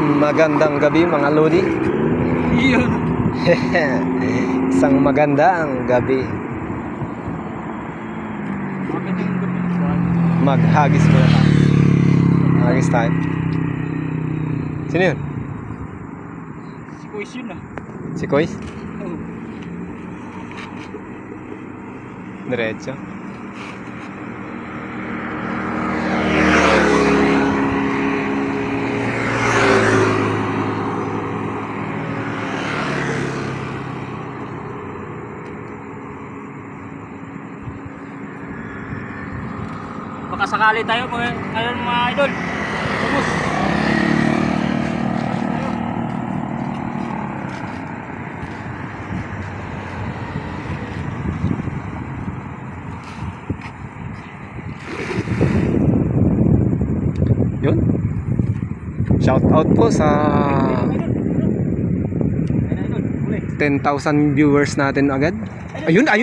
Magandang gabi mga lodi. Iyon. Isang magandang gabi. Maghagis muna tayo. Maghagis tayo. Sino yun? Si Kois yun ah. Si Kois? Oo. Diretso. Baka sakali tayo ngayon mga idol. Vamos. Yun. Shout out po sa 10,000 viewers natin agad. Ayun na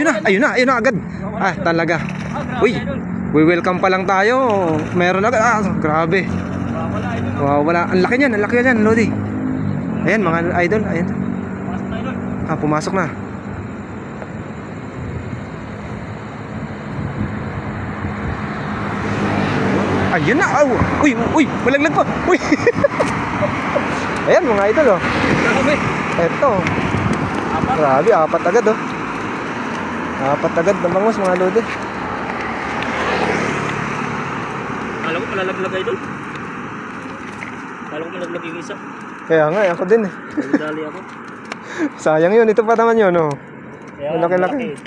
agad. Ah, talaga. Uy, we welcome pa lang tayo. Meron agad. Ah, grabe. Wow, wala. Ang laki niyan, Lodi. Ayan mga idol, ayan. Ah, pumasok na. Ayun na. Oh. Uy, malaglag pa. Uy. Ayan mga idol oh. Grabe. Eto. Grabe, apat agad oh. Apat agad na bangus mga lodi. Kala ko malalaglag idol. Kala ko malaglag yung isa. Kaya nga, ako din eh. Dali ako. Sayang yun, ito pa naman yun oh. Malaki-laki.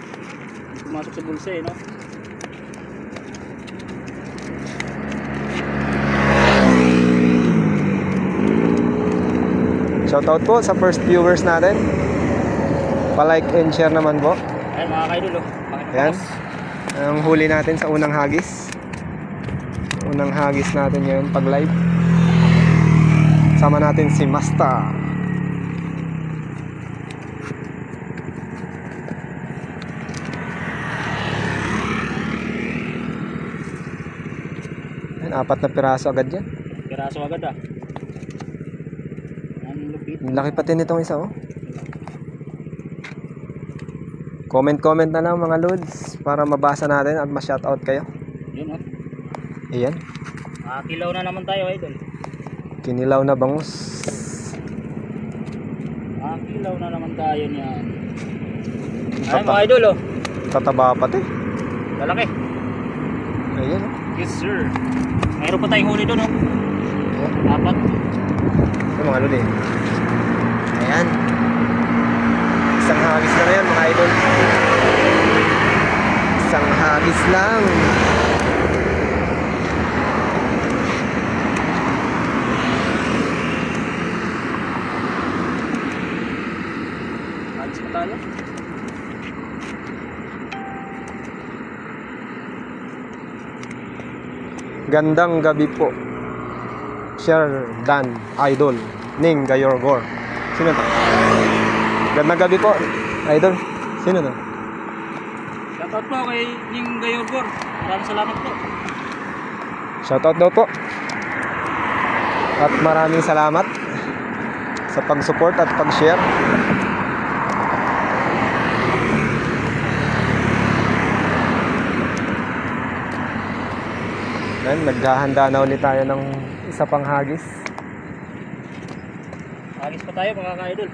Pumasok sa bulsa eh no. Shoutout po sa first viewers natin. Pa-like and share naman po. Ayan mga kaidol oh. Ayan. Ang huli natin sa unang hagis. Unang hagis natin ngayon pag live. Sama natin si Masta. Ayan, 4 na piraso agad yan. Piraso agad ah. Laki pati nitong isa oh. Comment na lang mga lods para mabasa natin at ma-shoutout kayo. Yun oh. Ayan. Kilaw na naman tayo idol. Kinilaw na bangus. Kilaw na naman tayo niyan. Ay mga idol oh. Tataba pati. Lalaki. Ayan oh. Yes sir. Mayroon pa tayong huli doon oh. Ayan. 4. Ito mga lodi. Ayan. Isang hagis lang yan mga idol. Isang hagis lang. Hagis pa tayo. Gandang gabi po. Share Dan Idol Ning Gayorgor. Sino to? Gandang gabi po Idol. Sino to? Shoutout po kay Ning Gayorgor. Maraming salamat po. Shoutout daw po. At maraming salamat sa pag-support at pag-share. Ayan, naghahanda na ulit tayo ng isa pang hagis. Hagis pa tayo mga ka-idol.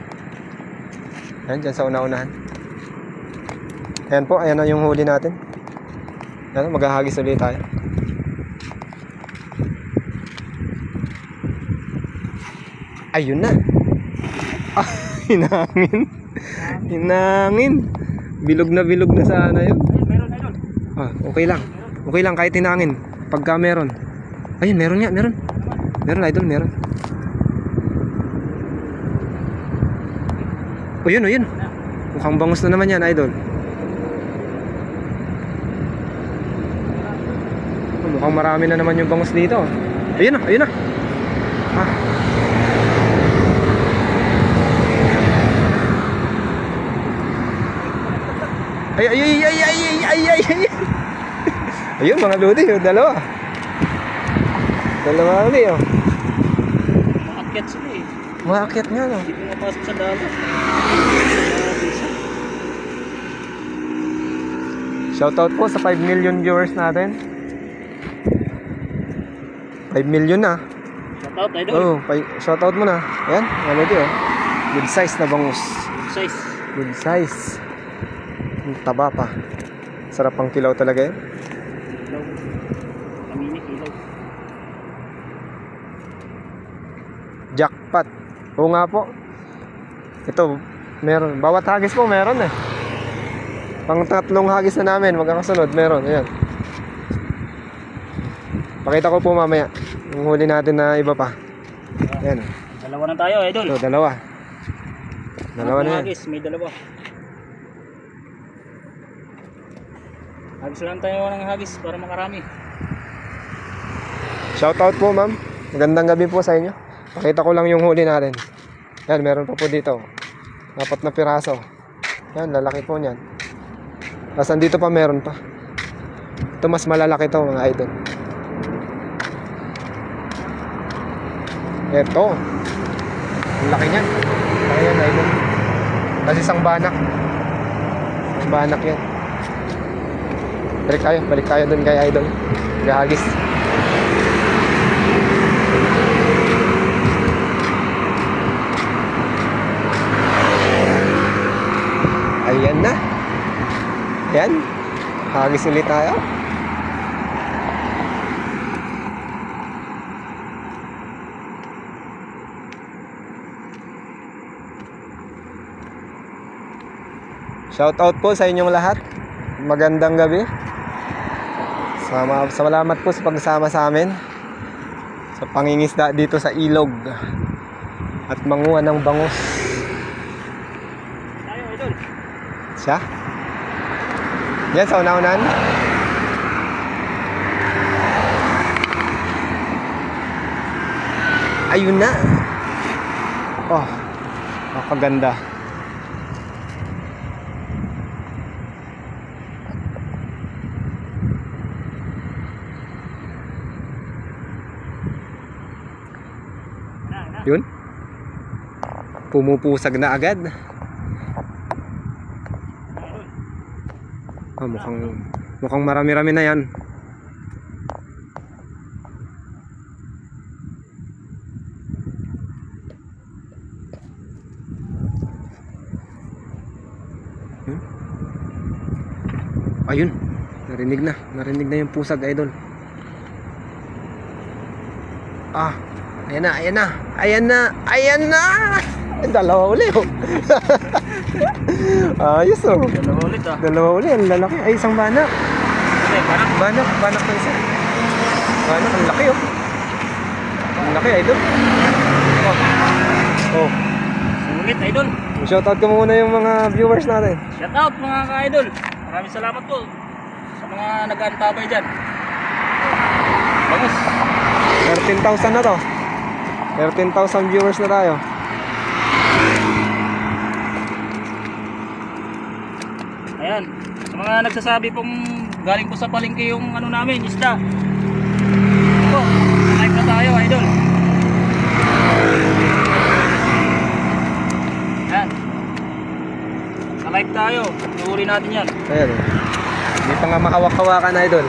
Ayan, dyan sa una-unahan. Ayan po, ayan na yung huli natin. Ayan, maghahagis ulit tayo. Ayun na. Ah, hinangin. Hinangin. Bilog na sana yun. Meron idol. Ah, okay lang. Okay lang kahit hinangin. Pagka meron. Ayun, meron nga, meron. Meron idol, meron. O yun, o yun. Mukhang bangus na naman yan idol. Mukhang marami na naman yung bangus dito. Ayun na, ayun na. Ah. Ay. Ayun mga lodi, dalawa. Dalawa ulit oh. Maakyat sila eh. Maakyat nga no. Hindi pumapasok sa dagat. Shoutout po sa 5 million viewers natin. 5 million na. Shoutout idol. Oh, shoutout mo na. Ayan, already oh. Good size na bangus. Size. Good size. Ang taba pa. Sarap ang kilaw talaga yun. Ilaw. Kaminik ilaw. Jackpot. Oo nga po. Ito, meron. Bawat hagis po meron eh. Pang 3 hagis na namin, magkakasunod, meron. Ayan. Pakita ko po mamaya. Yung huli natin na iba pa. Ayan. Dalawa na tayo idol. Ito, dalawa. Dalawa na yan. Hagis, may dalawa. Hagis lang tayo ng hagis para makarami. Shoutout po ma'am. Magandang gabi po sa inyo. Pakita ko lang yung huli natin. Yan, meron pa po dito. 4 na piraso. Yan, lalaki po niyan. Tapos andito pa meron pa. Ito mas malalaki to mga idol. Ito. Ang laki niyan. Laki yan idol. Kasi isang banak. Isang banak yan. Balik tayo dun kay idol. Gahagis. Ayan na. Ayan. Hagis ulit tayo. Shout out po sa inyong lahat. Magandang gabi. Salamat po sa pagsama sa amin sa pangingisda dito sa ilog at manguha ng bangus. Tayo idol. Siya? Yan sa una-unan. Ayun na. Oh, makaganda. Yun. Pumupusag na agad. Oh, mukhang marami-rami na yan. Ayun. Narinig na yung pusag idol. Ah, ayan na. Dalawa uli oh. Ayos oh. Dalawa ulit ah. Dalawa uli, ang lalaki. Ay, isang banak. Okay, Banak ng isa. Banak, ang laki oh. Ang laki idol. Oh. Sulit idol. Shoutout ko muna yung mga viewers natin. Shoutout mga ka-idol. Maraming salamat po sa mga nag-aantabay dyan. Bangus. 13,000 na to. 13,000 viewers na tayo. Ayan. Sa mga nagsasabi pong galing po sa palengke yung ano namin, isda. Ito, live na tayo idol. Ayan. Live tayo. Tuuri natin yan. Ayan oh. Hindi pa nga makawak-hawakan idol.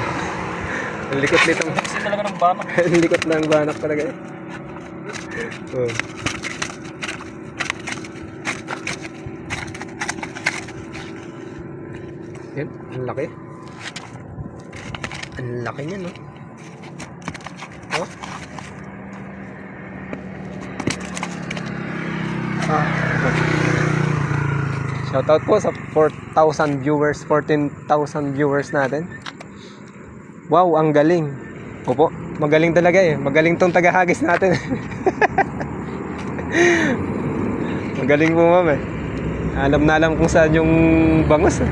Ang likot nitong Kasi talaga ng banak. ang likot ng banak talaga eh. Oh. Yan, ang laki. Ang laki niya no. Oh. Ah. Shoutout po sa 4,000 viewers, 14,000 viewers natin. Wow, ang galing. Opo, magaling talaga eh. Magaling tong tagahagis natin. Magaling po ma'am eh. Alam na alam kung saan yung bangus eh.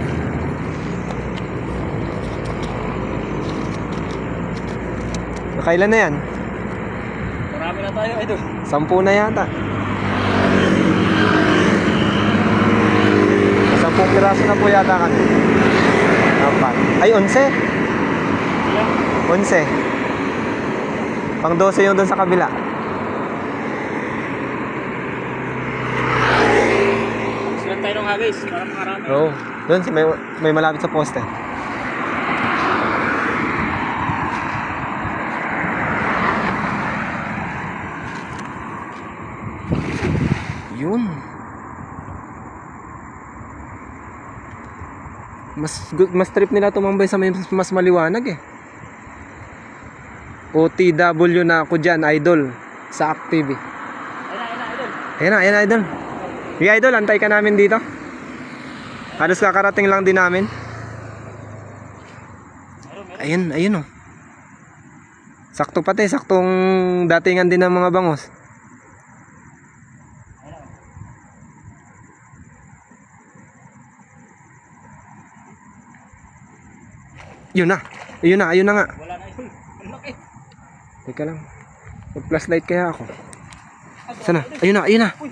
Kailan na yan? Marami na tayo idol. 10 na yata. 10 piraso na po yata kami. Apat. Ay, 11. 11. Pang 12 yung doon sa kabila. tayo ng hagis para makarami. Oo. Doon, may malapit sa poste. Yun. Mas trip nila tumambay sa may mas maliwanag eh. OTW na ako dyan, idol. Sa Active. Ayan na, idol. Sige, idol, antay ka namin dito. Halos kakarating lang din namin. Ayun oh. Sakto pati, saktong datingan din ng mga bangos. Ayun na nga. Wala na ito. Ang laki. Teka lang. Mag-flashlight kaya ako. Sana? Ayun na. Uy,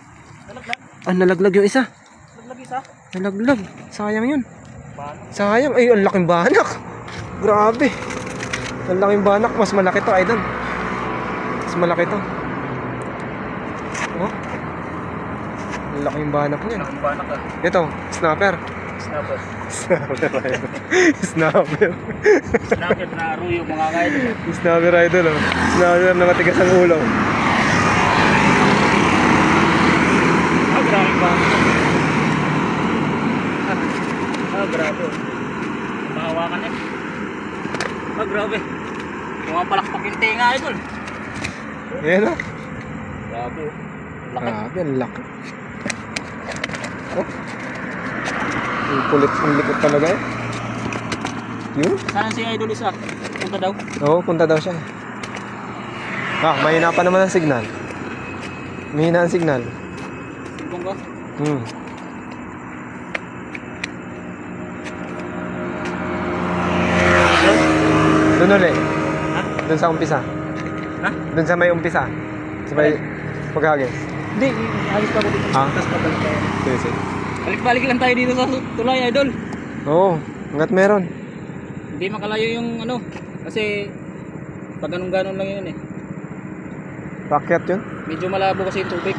nalaglag. Nalaglag yung isa. Nalaglag isa. Nalaglag. Sayang yun. Banak. Sayang. Ay, ang laking banak. Grabe. Ang laking banak. Mas malaki to, idol. Mas malaki to. Oh. Ang laking banak niyan. Ang banak ah. Ito, snapper. Snapper. Snapper. Snapper na Arroyo mga kaidol. Snapper, idol. Oh. Snapper na matigas ang ulo. Grabe ba? Grabe. Mahawakan eh. Grabe. Pumapalakpak yung tenga idol. Ayan o. Grabe. Laki. Grabe, ang laki. Oh. Ang kulit, ang likot talaga eh. Yun? Saan si idol isa? Punta daw? Oo, punta daw siya. Mahina pa naman ang signal. Mahina ang signal. Sigong ba? Doon ulit. Ha? Doon sa umpisa. Ha? Doon sa may umpisa. Sa may paghagis. Hindi, ayos pa ko dito. Ha? Tapos pabalik tayo. Sige. Balik-balik lang tayo dito sa tulay idol. Oo, hanggat meron. Hindi makalayo yung ano. Kasi pag ganun-ganon lang yun eh. Pakyat yun? Medyo malabo kasi yung tubig.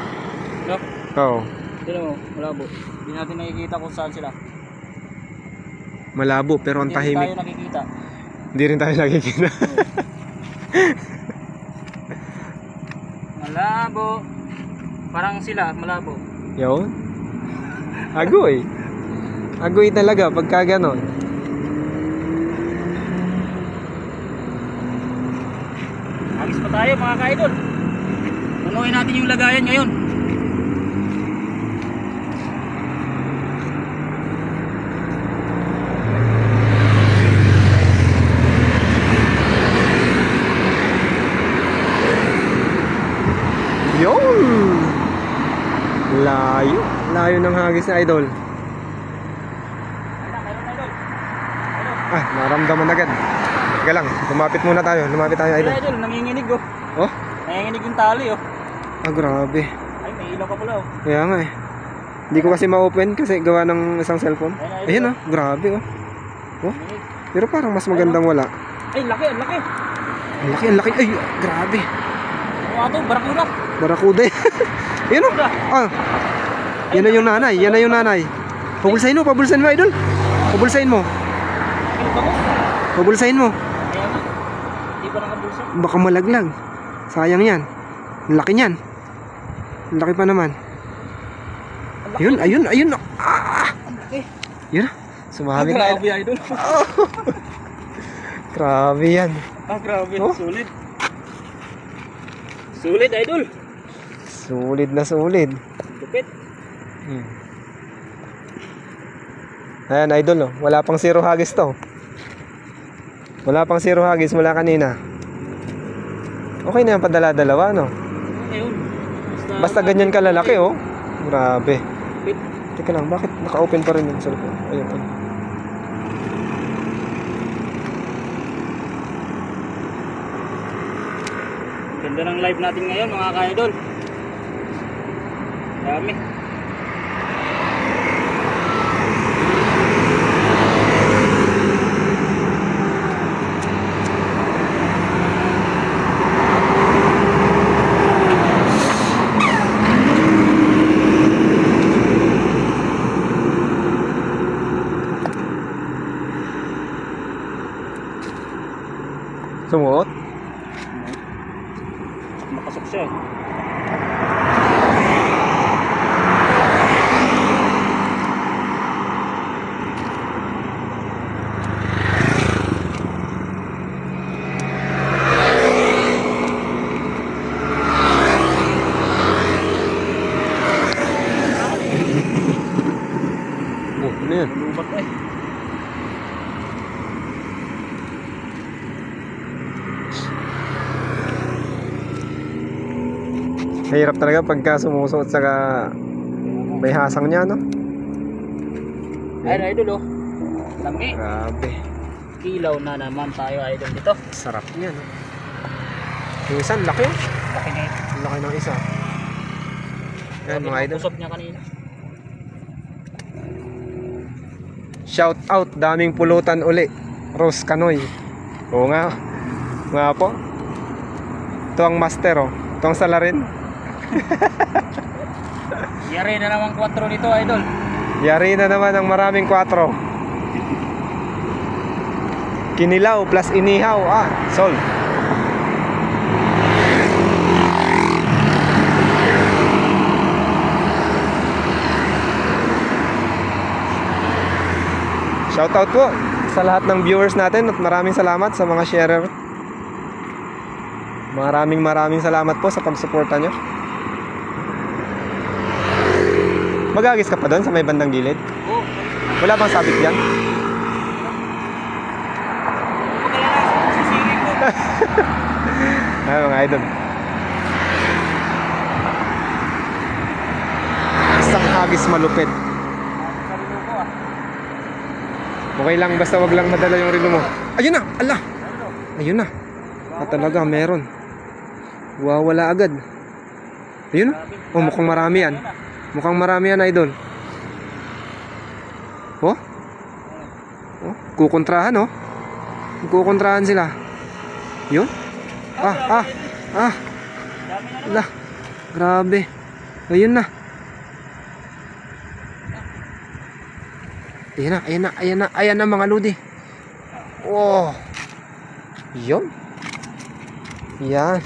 No? Oo. Tignan mo, malabo. Hindi natin nakikita kung saan sila. Malabo pero ang Hindi tahimik. tayo nakikita. Hindi rin tayo nakikita. Malabo. Parang sila, malabo. Yun. Agoy. Agoy talaga pagka ganon. Agis pa tayo mga ka-idol. Punuin natin yung lagayan ngayon. Yun. Layo. Layo ng hagis na idol. Naramdaman agad. Teka lang, lumapit muna tayo. Lumapit tayo idol. Idol, nanginginig oh. Oh? Nanginginig yung tali oh. Grabe. Ay, may ilaw pa pala oh. Kaya nga eh. Hindi ko kasi ma-open kasi gawa ng isang cellphone. Ayan oh, grabe oh. Oh? Pero parang mas magandang wala. Ay, laki, ang laki. Ang laki, ang laki. Ay, grabe. Ano ito, barakuda. Barakuda eh. Ayan oh. Yan na yung nanay, yan na yung nanay. Pabulsahin mo idol. Pabulsahin mo. Pabulsahin mo. Kaya nga, hindi pa nakabulsa. Baka malaglag. Sayang yan. Ang laki niyan. Ang laki pa naman. Ayun. Ang laki. Yun. Sumabit na. Grabe idol. Grabe yan. Grabe. Oh? Sulit. Sulit idol. Sulit na sulit. Lupit. Ayan idol oh. Wala pang zero hagis to. Wala pang zero hagis mula kanina. Okay na yung padala-dalawa no. Ayun. Basta ganyan kalalaki oh. Grabe. Lupit. Teka lang, bakit naka-open pa rin yung cellphone? Ayun. Ganda ng live natin ngayon mga ka-idol. Dami. Sumuot? Nakasok siya. Oh, ano yan? Lubat eh. Mahirap talaga pagka sumusuot saka may hasang niya, no? Ayun, idol oh. Lami. Grabe. Kilaw na naman tayo, idol, dito. Sarap niya, no? Yung isa, laki. Laki na ito. Laki ng isa. Yan, mga idol. Pusok niya kanina. Shout out, daming pulutan uli. Rose Canoy. Oo nga. Nga po. Ito ang master, oh. Ito ang salarin. Yari na naman 4 nito, idol. Yari na naman ang maraming 4. Kinilaw plus inihaw. Ah, sold. Shoutout po sa lahat ng viewers natin at maraming salamat sa mga sharer. Maraming salamat po sa pagsuporta nyo. Magagis ka pa doon sa may bandang gilid? Oo. Wala bang sabit yan? Sisirin ko. Ay, mga idol. Isang hagis malupit. Sarilo ko ah. Okay lang, basta wag lang madala yung relo mo. Ayun na! Ala! Ayun na. Ah, talaga, meron. Wawala agad. Ayun na. Oh, mukhang marami yan. Mukhang marami yan, idol. Oh? Oh, kukontrahan, oh. Kukontrahan sila. Yun? Ah. Ala. Grabe. Ayun na. Ayan na mga lodi. Oh. Yun. Yan.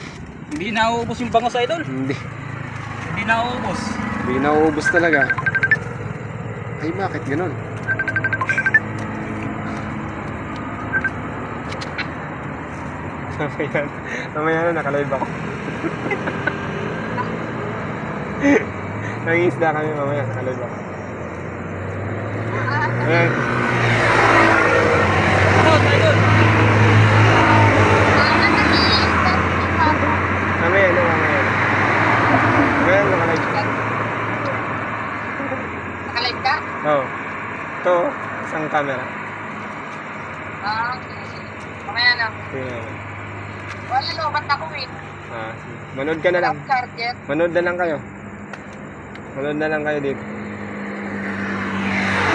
Hindi nauubos yung bangos, idol. Hindi Nauubos. talaga. Ay, bakit ganun? Mamaya na, nakalive ako. Nangisda kami mamaya, nakalive ako. Ayan. Idol. Mamaya na. Ngayon, nakalive. Nakalive ka? Oo. Ito, isang camera. Okay. Mamaya na. Sige naman. Wala, lobat ako eh. Sige. Manood ka na lang. Charger. Manood na lang kayo. Manood na lang kayo dito.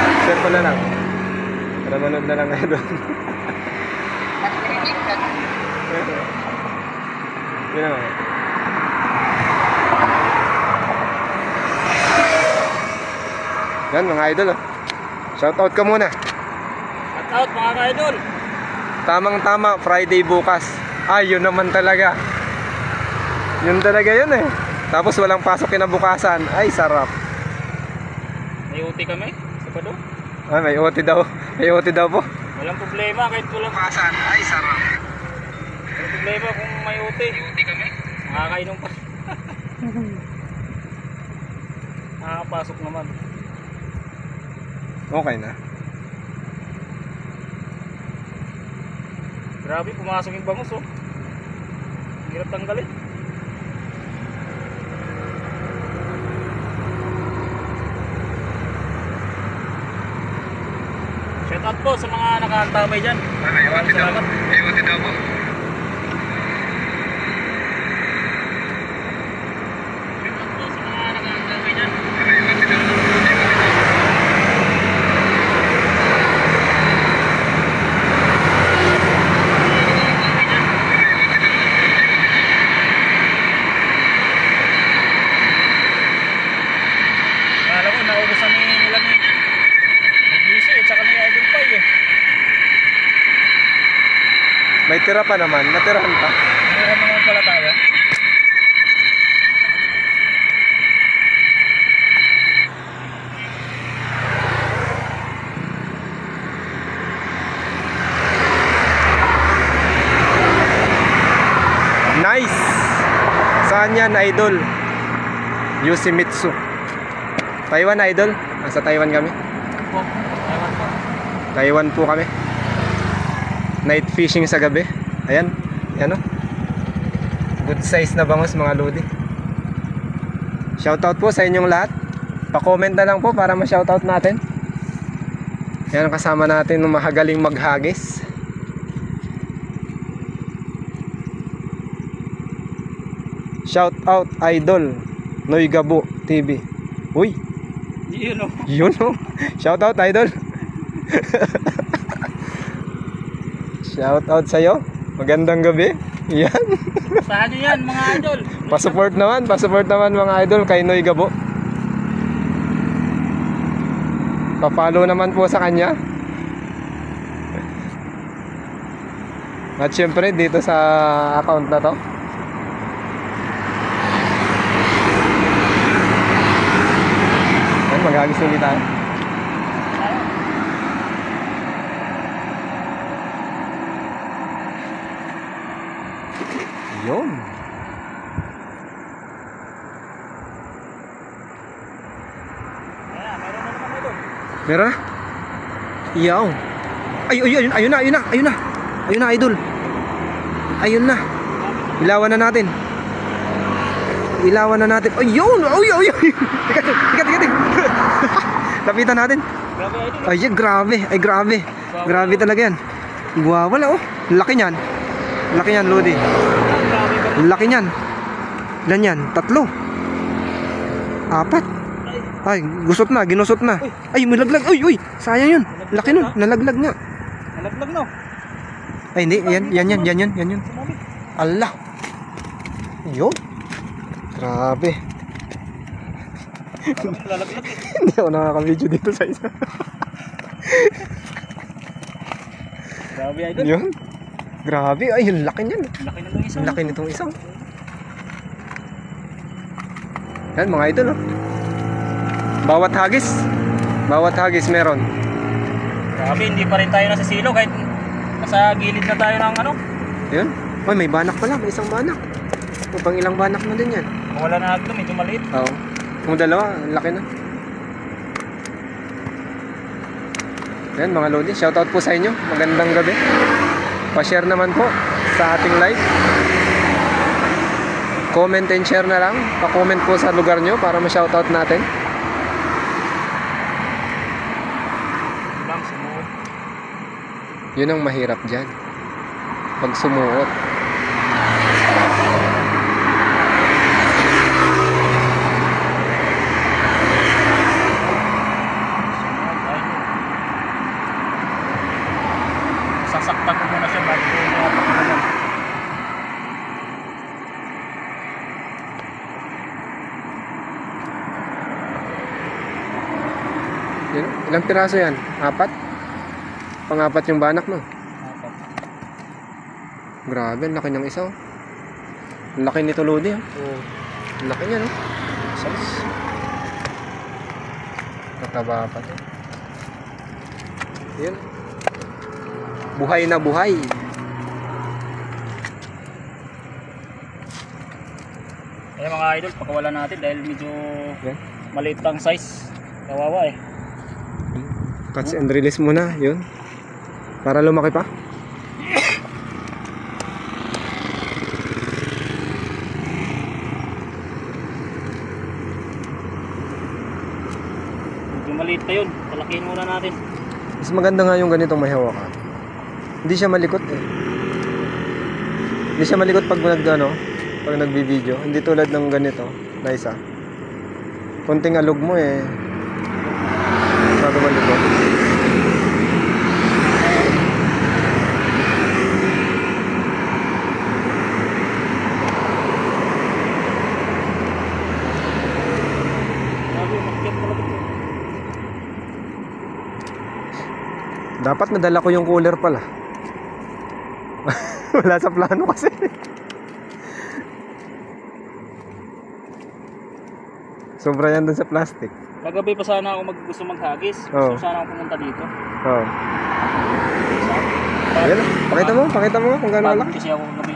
Share ko na lang. Para manood na lang kayo doon. Nag-streaming ka. Yun naman. Yan mga idol, oh. Shoutout ka muna. Shout out mga idol. Tamang-tama, Friday bukas. Yun naman talaga. Yun talaga yun eh. Tapos walang pasok kinabukasan. Ay, sarap. May uti kami sa Pado. May OT daw. May OT daw po. Walang problema kahit walang Bukasan. Ay, sarap. walang problema kung may uti. May uti kami. Makakainom pa. Nakakapasok naman. Okay na. Grabe, pumasok yung bangus oh. Hirap tanggalin. Shout out po sa mga nakaantabay dyan. Maraming salamat. Iwati daw po. Shout out po sa mga nakaantabay dyan. Kala ko naubusan nila ni Busy at saka ni Idol Pai eh. May tira pa naman. Natirahan pa. Meron naman pala tayo. Nice! Saan yan, idol? Yoshimitsu. Taiwan, idol? Nasa Taiwan kami. Po. Ewan po. Taiwan po kami. Night fishing sa gabi. Ayan. Ayan o. Good size na bangus mga lodi. Shoutout po sa inyong lahat. Pa-comment na lang po para ma-shoutout natin. Ayan, kasama natin ng mahagaling maghagis. Shoutout idol Noy Gabo TV. Uy, Yun o. yun o. Shoutout idol. Shoutout sa'yo. Magandang gabi. Yan. Saan nyo yan mga idol? Pasupport naman mga idol kay Noy Gabo. Pa-follow naman po sa kanya. At syempre dito sa account na to. Yan, maghagis ulit tayo. Yun. Ayan, meron na naman idol. Meron na? Yaw. Ayun na. Ayun na idol. Ayun na. Ilawan na natin. Ayun. Tikat. Lapitan natin. Grabe idol. Ay, grabe. Grabe talaga yan. Wow, wala oh. Laki niyan, Lodi. Grabe ba? Laki niyan. Ilan yan? 3. 4. Ay, ginusot na. Ay, may laglag. Uy, sayang yun. Laki nun, nalaglag nga. Nalaglag no. Ay, hindi, yan yun. Sumami. Allah. Yun. Grabe. Parang lalaglag eh. Hindi ako nakaka-video dito sa isa. Grabe idol. Yun. Grabe. Ay, yung laki niyan. Laki na nung isang. Laki nitong isang. Yan, mga idol, oh. Bawat hagis meron. Grabe, hindi pa rin tayo nasa silo kahit nasa gilid na tayo ng ano. Yun. Ay, may banak pala. May isang banak. O, pang ilang banak na din yan. Kung wala na ito, medyo maliit. Oo. Kung dalawa, laki na. Yan mga lodi, shoutout po sa inyo. Magandang gabi. Pa-share naman po sa ating live. Comment and share na lang. Pa-comment po sa lugar nyo para ma-shoutout natin. Lang, sumuot. Yun ang mahirap dyan. Pag sumuot. Sasaktan ko muna siya bago ko mapakalagan. Yun. Ilang piraso yan? 4? Pang-4 yung banak, no? Grabe, ang laki ng isa, oh. Ang laki nito, Lodi, oh. Ang laki niya, no? Size. Mataba pa to. Yun. Buhay na buhay. Kaya mga idol, pakawalan natin dahil medyo Yan. maliit ang size. Kawawa eh. Catch and release muna, yun. Para lumaki pa. Medyo maliit pa yun. Palakihin muna natin. Mas maganda nga yung ganitong may hawakan. Hindi siya malikot eh. Hindi siya malikot pag pag nagbi-video. Hindi tulad ng ganito na isa. Konting alog mo eh. Bago malikot. Grabe, makikat talaga ito. Dapat nadala ko yung cooler pala. Wala sa plano kasi. Sobra yan dun sa plastic. Kagabi pa sana ako gusto maghagis. Oo. Gusto sana ako pumunta dito. Oh. Ayan, pakita mo kung gaano Bago kalaki. kasi ako kagabi.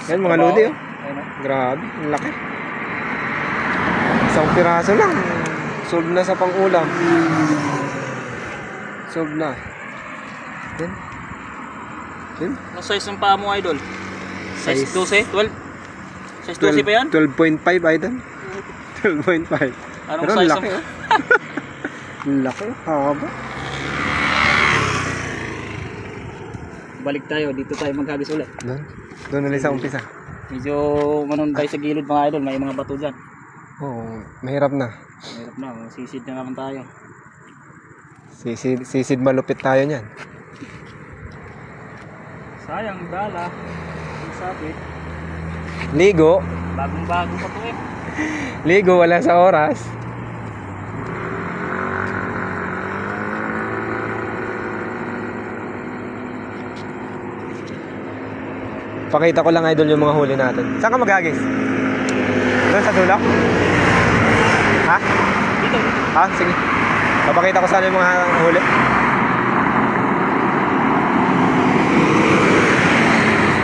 Yan, mga lodi oh. Ayun, oh. Grabe, ang laki. Isang piraso lang. Solve na sa pang-ulam. Solve na. Yan. Yan. Anong size ng paa mo, idol? Size Size- 12? 12? Size 12 ba yan? 12.5 idol. 12.5. Anong Pero ang size laki ng... oh. Ang laki, haba. Balik tayo, dito tayo maghagis ulit. Doon ulit sa umpisa. Medyo manon tayo sa gilid mga idol, may mga bato dyan. Oo, mahirap na. Mahirap na, sisid na naman tayo. Sisid malupit tayo niyan. Sayang, dala. Ang sapit. Ligo. Bagong-bago pa to eh. Ligo, wala sa oras. Pakita ko lang idol yung mga huli natin. Saan ka maghagis? Doon sa dulo? Ha? Dito. Ha? Sige. Papakita ko sana yung mga huli.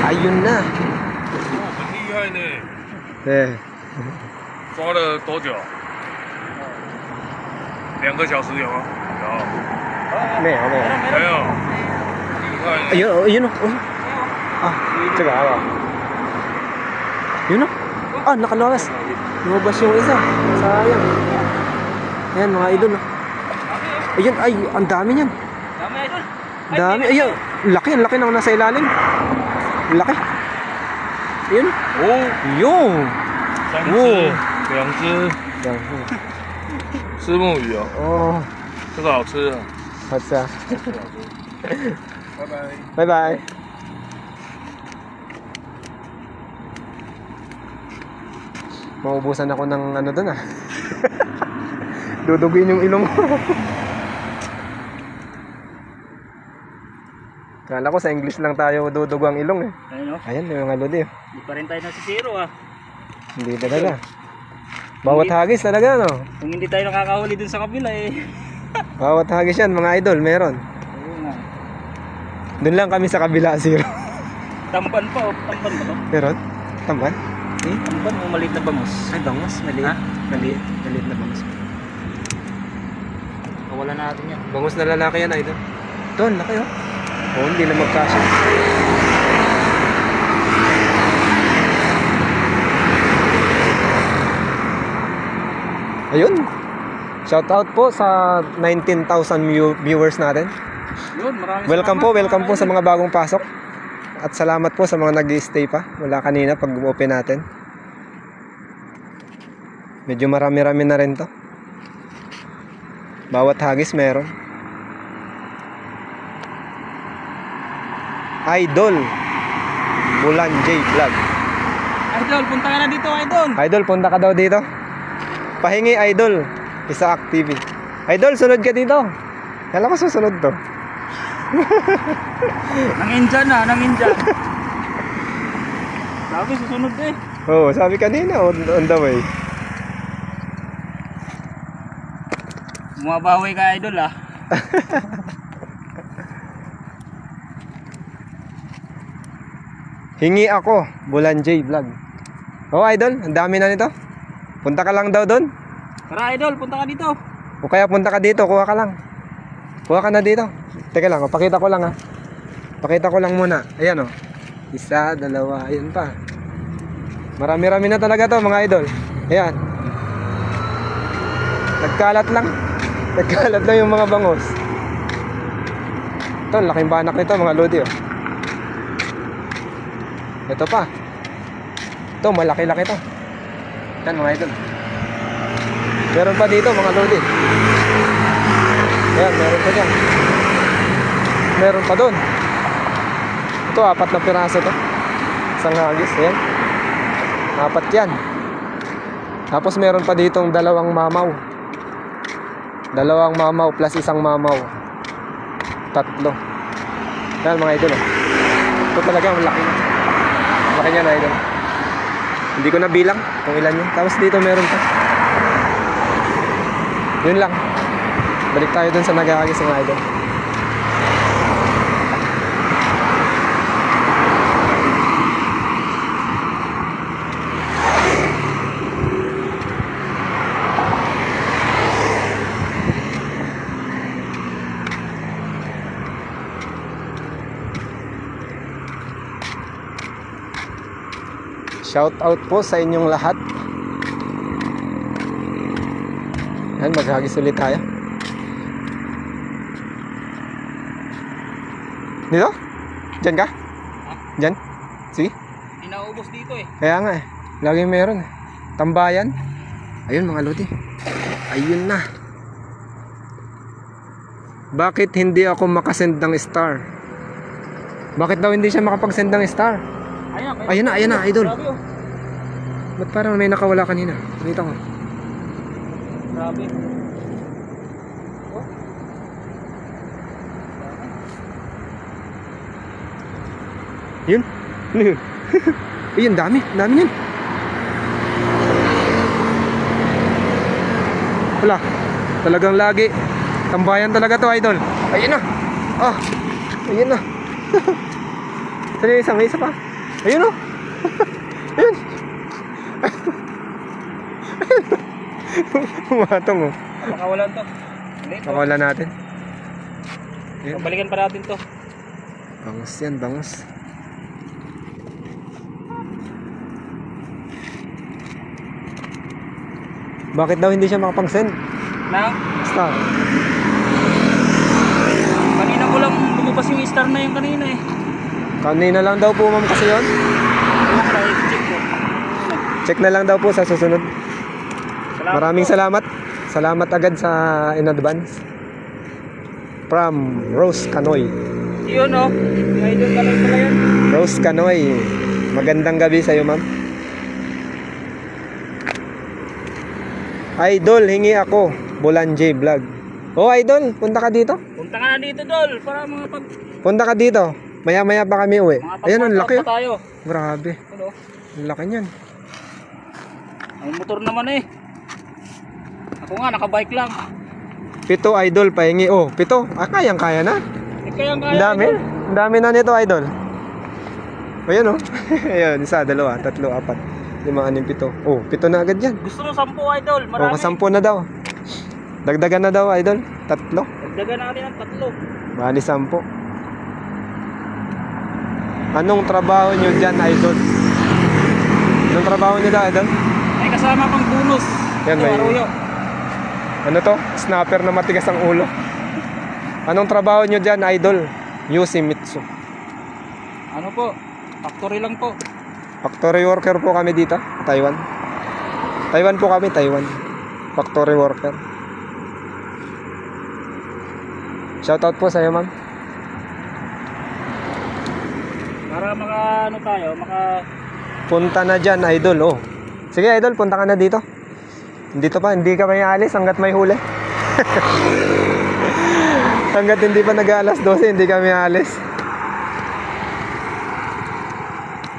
Ayun na. 很厉害呢， Eh. 抓了多久？2个小时有吗？有， Meron, meron. 没有，厉害呢。 Ayun, oh, ayun oh. Uy. Ah, tsaga ako. Yun oh. Ah, nakalawas. Lumabas yung isa. Sayang. Ayan, mga idol oh. Ayun, ay, ang dami niyan. Dami idol. Ang dami. Ayun, ang laki ng nasa ilalim. Ang laki. Ayun. 哦， Yung. 3哦只，2只， Yan. 石目鱼哦， Oh, 这个好吃啊， what's that? 好吃好吃。拜拜。 Bye-bye. Maubusan ako ng ano doon ah. Dudugin yung ilong ko. Kala ko sa English lang tayo dudugo ang ilong eh. Ayun o. Ayan, yung mga lodi. Hindi pa rin tayo nasa zero ah. Hindi talaga. Bawat hagis talaga no. Kung hindi tayo nakakahuli dun sa kabila eh. Bawat hagis yan mga idol, meron. Ayun nga. Doon lang kami sa kabila, zero. Tamban pa oh. Tamban ba to? Meron? Tamban? Tamban o maliit na bangus? Ay, bangus. Maliit. Ha? Maliit. Maliit na bangus. Kawalan natin yan. Bangus na lalaki yan, idol. Doon, laki oh. Oh, hindi na magkasya. Ayun. Shout out po sa 19,000 viewers natin. Yun, maraming Welcome po sa mga bagong pasok. At salamat po sa mga nag-i-stay pa. Wala kanina pag open natin. Medyo marami-rami na rin to. Bawat hagis meron. Idol Bulan J Vlog. Idol, punta ka na dito idol. Idol, punta ka daw dito. Pahingi idol Isaac TV. Idol, sunod ka dito. Kala ko susunod to. Nang Indian na, nang Indian. Sabi susunod eh. Oo, sabi kanina on the way. Bumabawi ka idol ah. Hingi ako, Bulan J Vlog. Oh idol, ang dami na nito. Punta ka lang daw doon. Tara idol, punta ka dito. O kaya punta ka dito, kuha ka lang. Kuha ka na dito. Teka lang, pakita ko lang ha. Pakita ko lang muna. Ayan o. Isa, dalawa, ayan pa. Marami-rami na talaga to mga idol. Ayan. Nagkalat lang. Nagkalat lang yung mga bangos. Ito, laking banak nito mga lodi oh. Ito pa. Ito, malaki-laki to. Yan mga idol. Meron pa dito mga lodi. Ayan, meron pa dyan. Meron pa doon. Ito, 4 na piraso to. Isang hagis, ayan. 4 yan. Tapos meron pa ditong 2 mamaw. 2 mamaw plus 1 mamaw. 3. Ayan mga idol. Ito talaga ang laki na. Laki niya na idol. Hindi ko na bilang kung ilan yun. Tapos dito meron pa. Yun lang. Balik tayo dun sa nag-aagising idol. Shout out po sa inyong lahat. Yan, maghagis ulit tayo. Dito? Diyan ka? Diyan? Sige. Hindi naubos dito eh. Kaya nga eh. Lagi meron eh. Tambayan. Ayun mga lodi. Ayun na. Bakit hindi ako makasend ng star? Bakit daw hindi siya makapag-send ng star? Ayan na, idol. Grabe oh. Ba't parang may nakawala kanina? Nakita ko. Grabe. Yun. Ano yun? Ayun, dami yan. Wala. Talagang lagi. Tambayan talaga to, idol. Ayun na. Ah. Ayun na. Saan yung isa? May isa pa. Ayun o. Ayun. Pumatong o. Makawalan to. Makawalan natin. Ayun. Balikan pa natin to. Bangus yan, bangus. Bakit daw hindi siya makapag-send? Na? Star. Kanina ko lang lumabas yung star na yung kanina eh. Kanina lang daw po ma'am kasi yun. Check ko. Check na lang daw po sa susunod. Salamat Maraming po. salamat. Salamat agad sa in advance. From Rose Canoy. Yun oh. Yung idol ka lang pala yun. Rose Canoy. Magandang gabi sa iyo ma'am. Idol, hingi ako. Bulanje Vlog. Oh idol, punta ka dito. Punta ka na dito, Dol. Para mga pag... Punta ka dito. Maya-maya pa kami uwi. Mga Ayan, ang laki. pa tayo. Grabe. Ano? Ang laki niyan. Ang motor naman eh. Ako nga, nakabike lang. 7 idol, pahingi. Oh, 7. Ah, kayang-kaya na. Eh, kaya Ang dami. Ang dami na nito, idol. Ayan oh. Ayan, 1, 2, 3, 4, 5, 6, 7. Oh, 7 na agad yan. Gusto mo 10, Idol? Oh, Marami. kasampu na daw. Dagdagan na daw, idol. 3. Dagdagan natin ang 3. Bali 10. Anong trabaho nyo dyan, idol? Anong trabaho nyo daw, idol? May kasama pang bonus. Yan, Ito, may- Arroyo. Ano to? Snapper na matigas ang ulo. Anong trabaho nyo dyan, idol? Yoshimitsu. Ano po? Factory lang po. Factory worker po kami dito, Taiwan. Taiwan po kami, Taiwan. Factory worker. Shoutout po sa iyo, ma'am. Para maka ano tayo, maka... Punta na dyan, idol. Oh. Sige, idol, punta ka na dito. Dito pa, hindi ka may alis hanggat may huli. Hanggat hindi pa nag-alas 12, hindi kami alis.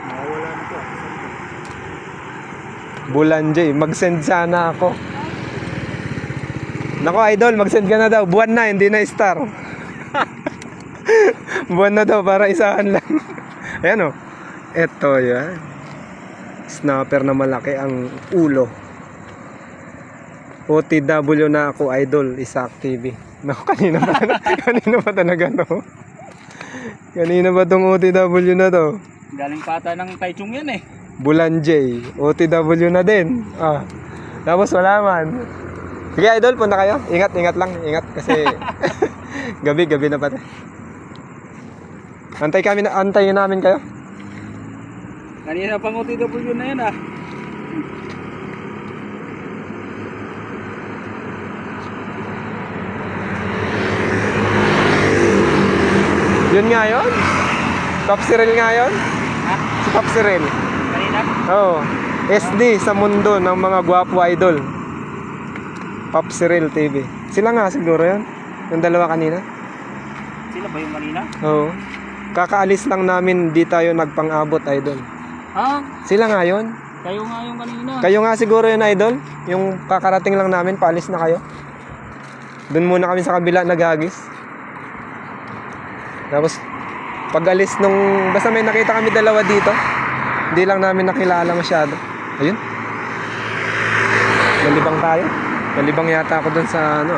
Mawala na po. Bulanje, mag-send sana ako. Nako, idol, mag-send ka na daw. Buwan na, hindi na star. Buwan na daw para isahan lang. Ayan o. Eto yan. Snapper na malaki ang ulo. OTW na ako, idol. Isaac TV. Naku, kanina pa talaga to. Kanina ba tong OTW na to? Galing pata ng Taichung yan eh. Bulanje, OTW na din. Ah. Tapos wala man. Sige, idol, punta kayo. Ingat lang. Ingat kasi gabi na pati. Antayin namin kayo. Kanina pang OTW na yan ah. Yun nga yun? Top Cyril nga yun? Ha? Si Top Cyril. Kanina? Oo. SD sa mundo ng mga gwapo idol. Top Cyril TV. Sila nga siguro yun. Yung dalawa kanina. Sila ba yung kanina? Oo. Kakaalis lang namin, di tayo nagpang-abot, idol. Ha? Sila nga yun. Kayo nga yung kanina. Kayo nga siguro yun, idol. Yung kakarating lang namin, paalis na kayo. Doon muna kami sa kabila nagagis. Tapos pag-alis nung basta may nakita kami dalawa dito. Hindi lang namin nakilala masyado. Ayun. Nalibang tayo. Nalibang yata ako doon sa ano.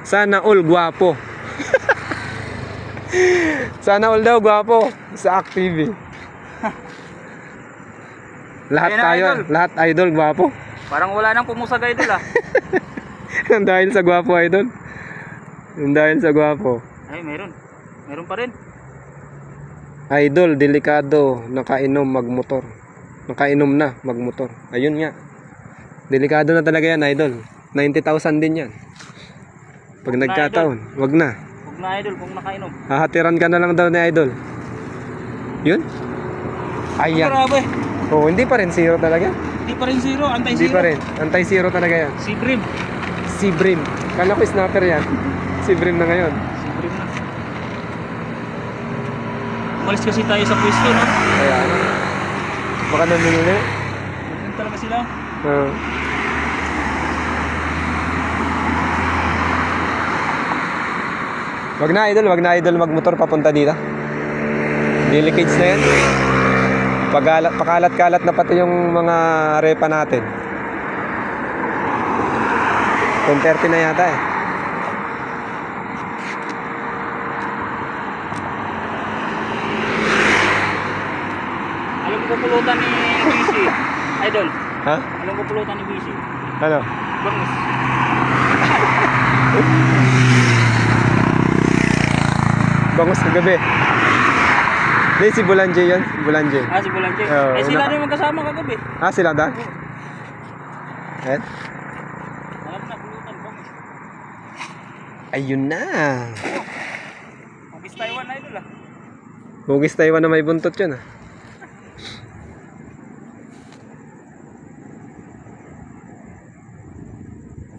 Sana all gwapo. Sana all daw gwapo sa Active. Lahat Ayun na, tayo, idol. lahat idol gwapo. Parang wala nang pumusag idol ah. Dahil sa gwapo idol. Dahil sa gwapo. Ay, meron. Meron pa rin. Idol, delikado, nakainom magmotor. Nakainom na magmotor. Ayun nga. Delikado na talaga yan, idol. 90,000 din yan. Pag na, nagkataon, wag na. Huwag na idol kung nakainom. Hahatiran ka na lang daw ni idol. Yun? Ayan. Grabe. Oh, hindi pa rin zero talaga. Hindi pa rin zero. Antay Hindi zero. pa rin. Antay-zero talaga yan. Si Brim. Si Brim. Kala ko snapper yan. Si Brim na ngayon. Si Brim na. Umalis kasi tayo sa pwesto, no? Kaya ano. Baka namimili. Ganun talaga sila. Wag na idol magmotor papunta dito. Delicate na yan. Pakalat-kalat na pati yung mga repa natin. 10:30 na yata eh. Alam ko pulutan ni BC. Idol. Ha? Alam ko pulutan ni BC. Ano? Bangus. Bangus kagabi. Hindi, si Bulanje yun. Bulanje. Ah, si Bulanje. Oo, Sila din magkasama kagabi. Sila da? Eh? Alam na, pulutan. Bangus. Ayun na. Mabis Taiwan na idol ah. Hugis Taiwan na may buntot yun ah.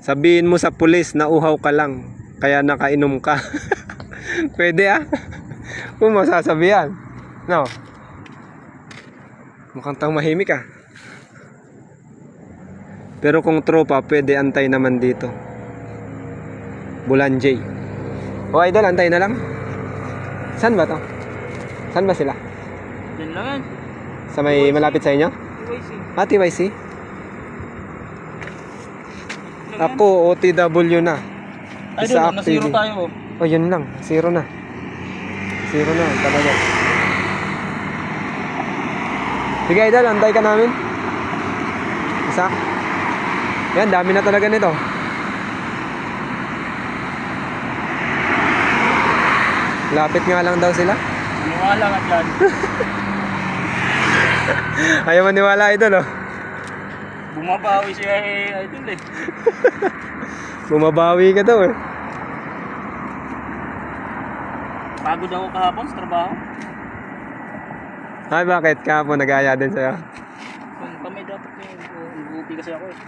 Sabihin mo sa pulis na uhaw ka lang, kaya nakainom ka. Pwede ah. Kung masasabihan. No. Mukhang tang mahimik ah. Pero kung tropa, pwede antay naman dito. Bulanje. O idol, antay na lang. Saan ba to? Saan ba sila? Diyan lang yan. Sa may malapit sa inyo? TYC. TYC? Ako, OTW na. Idol, Isa na zero active. tayo. Oh, yun lang. Zero na. Zero na, talaga. Sige, idol, antay ka namin. Isa. Yan, dami na talaga nito. Lapit nga lang daw sila. Maniwala ka dyan. Ayaw maniwala, idol, oh. Bumabawi siya idol eh. Bumabawi ka daw, eh. Pagod ako kahapon sa trabaho. Ay, bakit? Kahapon nag-aya din sa'yo. Kung kami dapat nag-uupi kasi ako eh.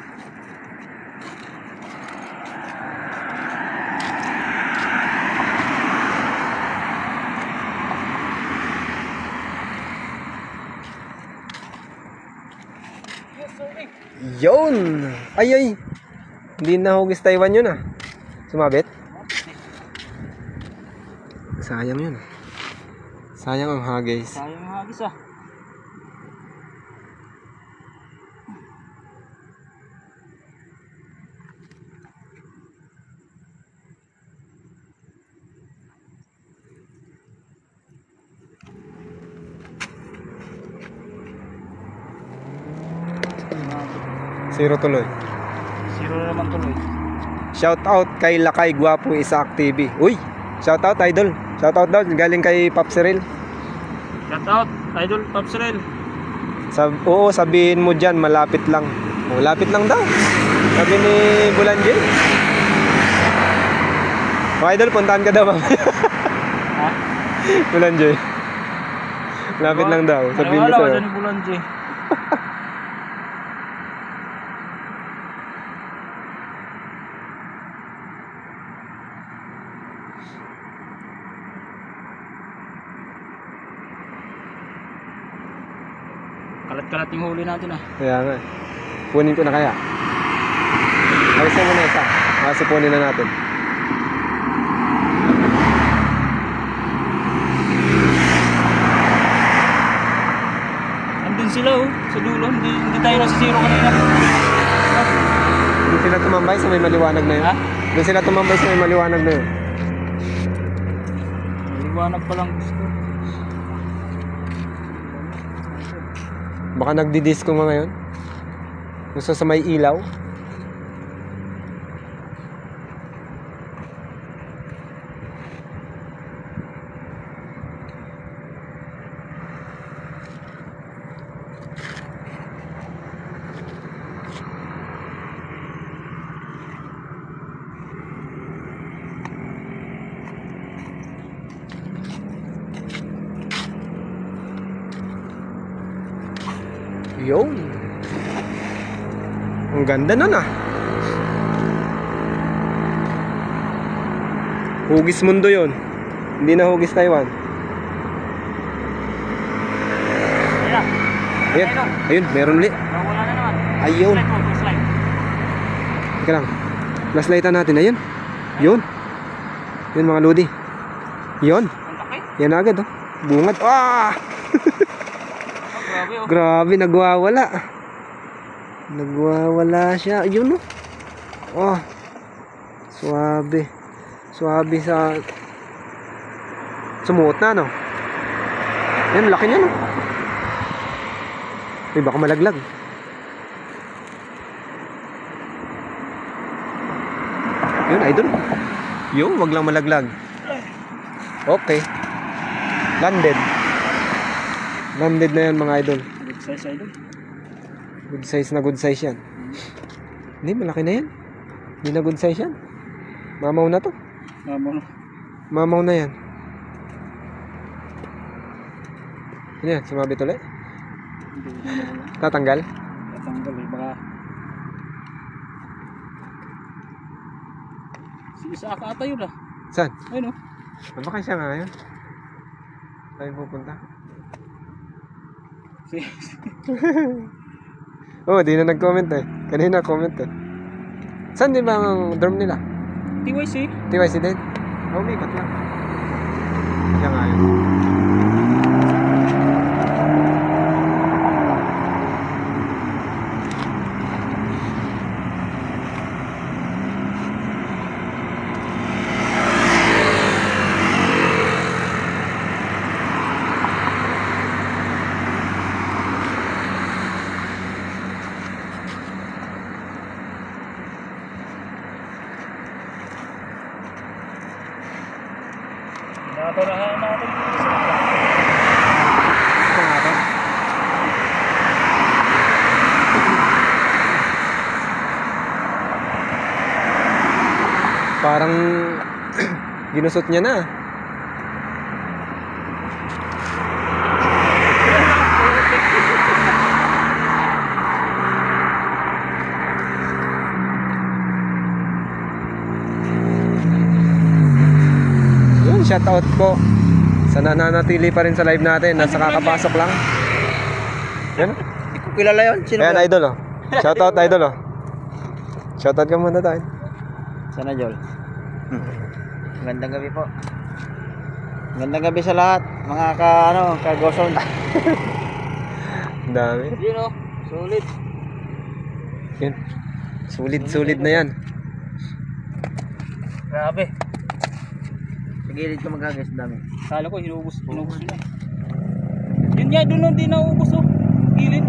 Yun! Ay! Hindi na hugis Taiwan yun ah. Sumabit? Sayang yun. Sayang ang hagis. Sayang yung hagis ah. Zero tuloy. Zero na naman tuloy. Shout out kay Lakay Gwapo Isaac TV. Uy! Shout out idol. Shout out daw galing kay Pop Cyril. Shout out, idol Popsrel. Oo, sabihin mo dyan, malapit lang. Oh, lapit lang daw. Sabi ni Bulanje. Oh, idol, puntahan ka daw mamaya. Ha? Bulanje. Lapit lang daw. Sabihin mo Wala ka sa'yo. dyan ni Bulanje. Kalat-kalat yung huli natin ah. Kaya nga. Kunin ko na kaya. Alisin mo na isa. Makasipunin na natin. Andun sila oh, sa dulo. Hindi tayo nasisiro kanina. Doon sila tumambay sa may maliwanag na yun. Ha? Doon sila tumambay sa may maliwanag na yun. Liwanag pa lang gusto. Baka nagdi-disco nga ngayon. Gusto sa may ilaw. Yun. Ang ganda nun ah. Hugis mundo yun. Hindi na hugis Taiwan. Ayan. Ayun, ayun, meron ulit. Wala na naman. Ayun. Slide. Teka lang. Last lightan natin, ayun. Yun. Yun mga lodi. Yun. Ang laki. Yan agad oh. Bungad. Ah! Grabe oh. Grabe, nagwawala. Nagwawala siya. Ayun oh. Oh. Suwabe. Suwabe sa sumuot na no. Yan, laki niya no. Ay, baka malaglag. Yun, idol. Yun, wag lang malaglag. Okay. Landed. Landed na yan mga idol. Good size idol. Good size yan. Hindi, malaki na yan. Hindi na good size yan. Mamaw na to. Mamaw na yan. Ano yan, sumabit ulit? Tatanggal? Tatanggal eh, baka si Isaac ata yun ah. Saan? Ayun oh. Baka siya nga ngayon. Tayo pupunta. Oh, di na nag-comment eh. Kanina comment eh. Saan din ba ang dorm nila? TYC. TYC din? Oh, umikat lang. Siya nga yun. Naturahan natin dito sa Parang ginusot niya na. Yun, shoutout po sa nananatili pa rin sa live natin. Nasa kakapasok lang. Yan. Hindi ko kilala yun. Sino Ayan, idol oh. Shoutout idol oh. Shoutout ka muna tayo. Sana Jol. Magandang gabi po. Magandang gabi sa lahat. Mga ka-goson. Ang dami. Yun o. Solid. Yun. Sulit na yan. Grabe. Sa gilid ko magagas dami. Kala ko hinubos nila. Yun nga, doon hindi naubos o. Gilid.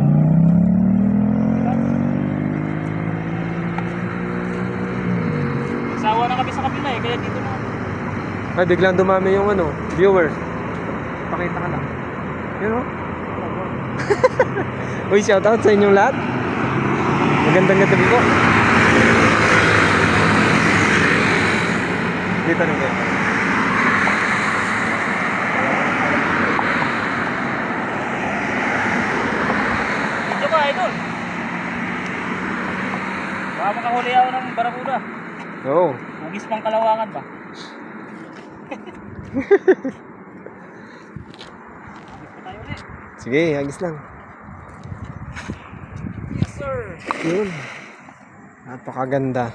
Sawa na kami sa kabila eh, kaya dito na. Ay, biglang dumami yung viewers. Pakita ka lang. Yun o. Uy, shoutout sa inyong lahat. Magandang gabi po. Dito na kayo. Dito ka, idol. Baka makahuli ako ng barakuda. Oo. Hugis pang kalawakan ba? Sige, hagis lang. Yun. Napakaganda.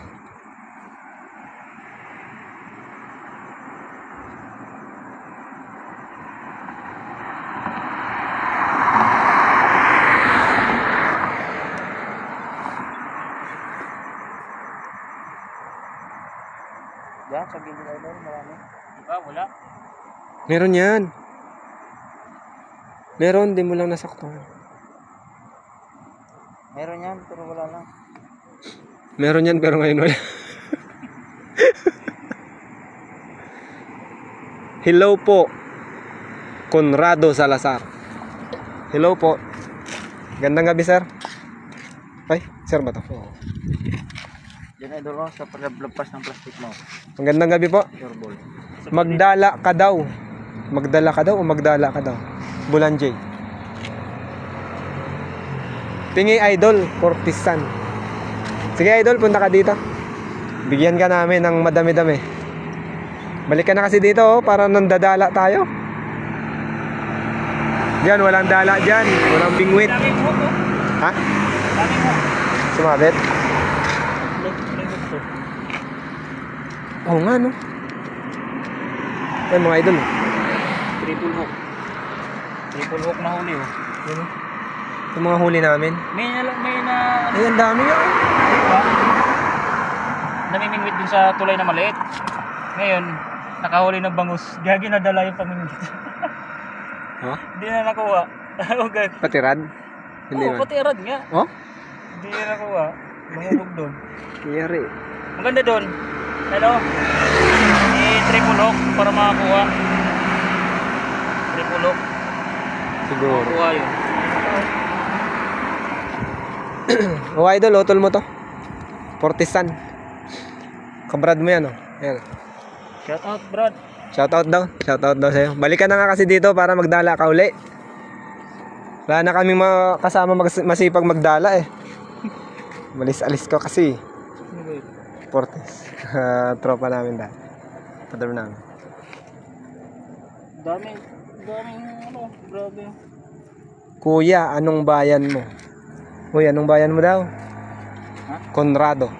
Diyan, sa gilid ay doon, marami. Diba, wala. Meron yan. Meron, di mo lang nasaktan. Meron yan, pero wala lang. Meron yan, pero ngayon wala. Hello po, Conrado Salazar. Hello po. Gandang gabi, sir. Ay, sir ba to? Oo. Diyan ay doon, sa paglabas ng plastic mo. Magandang gabi po. Pure ball. Magdala ka daw. Magdala ka daw o magdala ka daw? Bulan J. Pingi Idol, Cortisan. Sige Idol, punta ka dito. Bigyan ka namin ng madami-dami. Balik ka na kasi dito oh, para nandadala tayo. Diyan, walang dala dyan. Walang bingwit. Daming hook, oh. Ha? Daming hook. Sumabit? Look, may hook to. Oo nga no. Ay mga idol. Triple hook. Triple hook na huli, oh. Yan, oh. Yung mga huli namin. May na... Ay, ang dami nga. Diba? Namimingwit din sa tulay na maliit. Ngayon, nakahuli ng bangus. Gagi nadala yung pamingwit. Oh? Hindi na nakuha. Oh, gagi. Patirad? Hindi Oo, man. pati arad nga. Oh? Hindi na nakuha. Lumubog doon. Iyari. Maganda doon. Hello? I-triple hook para makakuha. Triple hook. Siguro. Makakuha yun. Oh idol, utol mo to. Fortisan. Kabrad mo yan oh. Ayan. Shout out, Brad. Shoutout daw. Shoutout daw sa'yo. Balikan na nga kasi dito para magdala ka uli. Wala na kaming kasama masipag magdala eh. Malis-alis ko kasi. Fortis. Tropa namin dahil. Padaro namin. Daming ano, grabe. Kuya, anong bayan mo? Uy, anong bayan mo daw? Ha? Conrado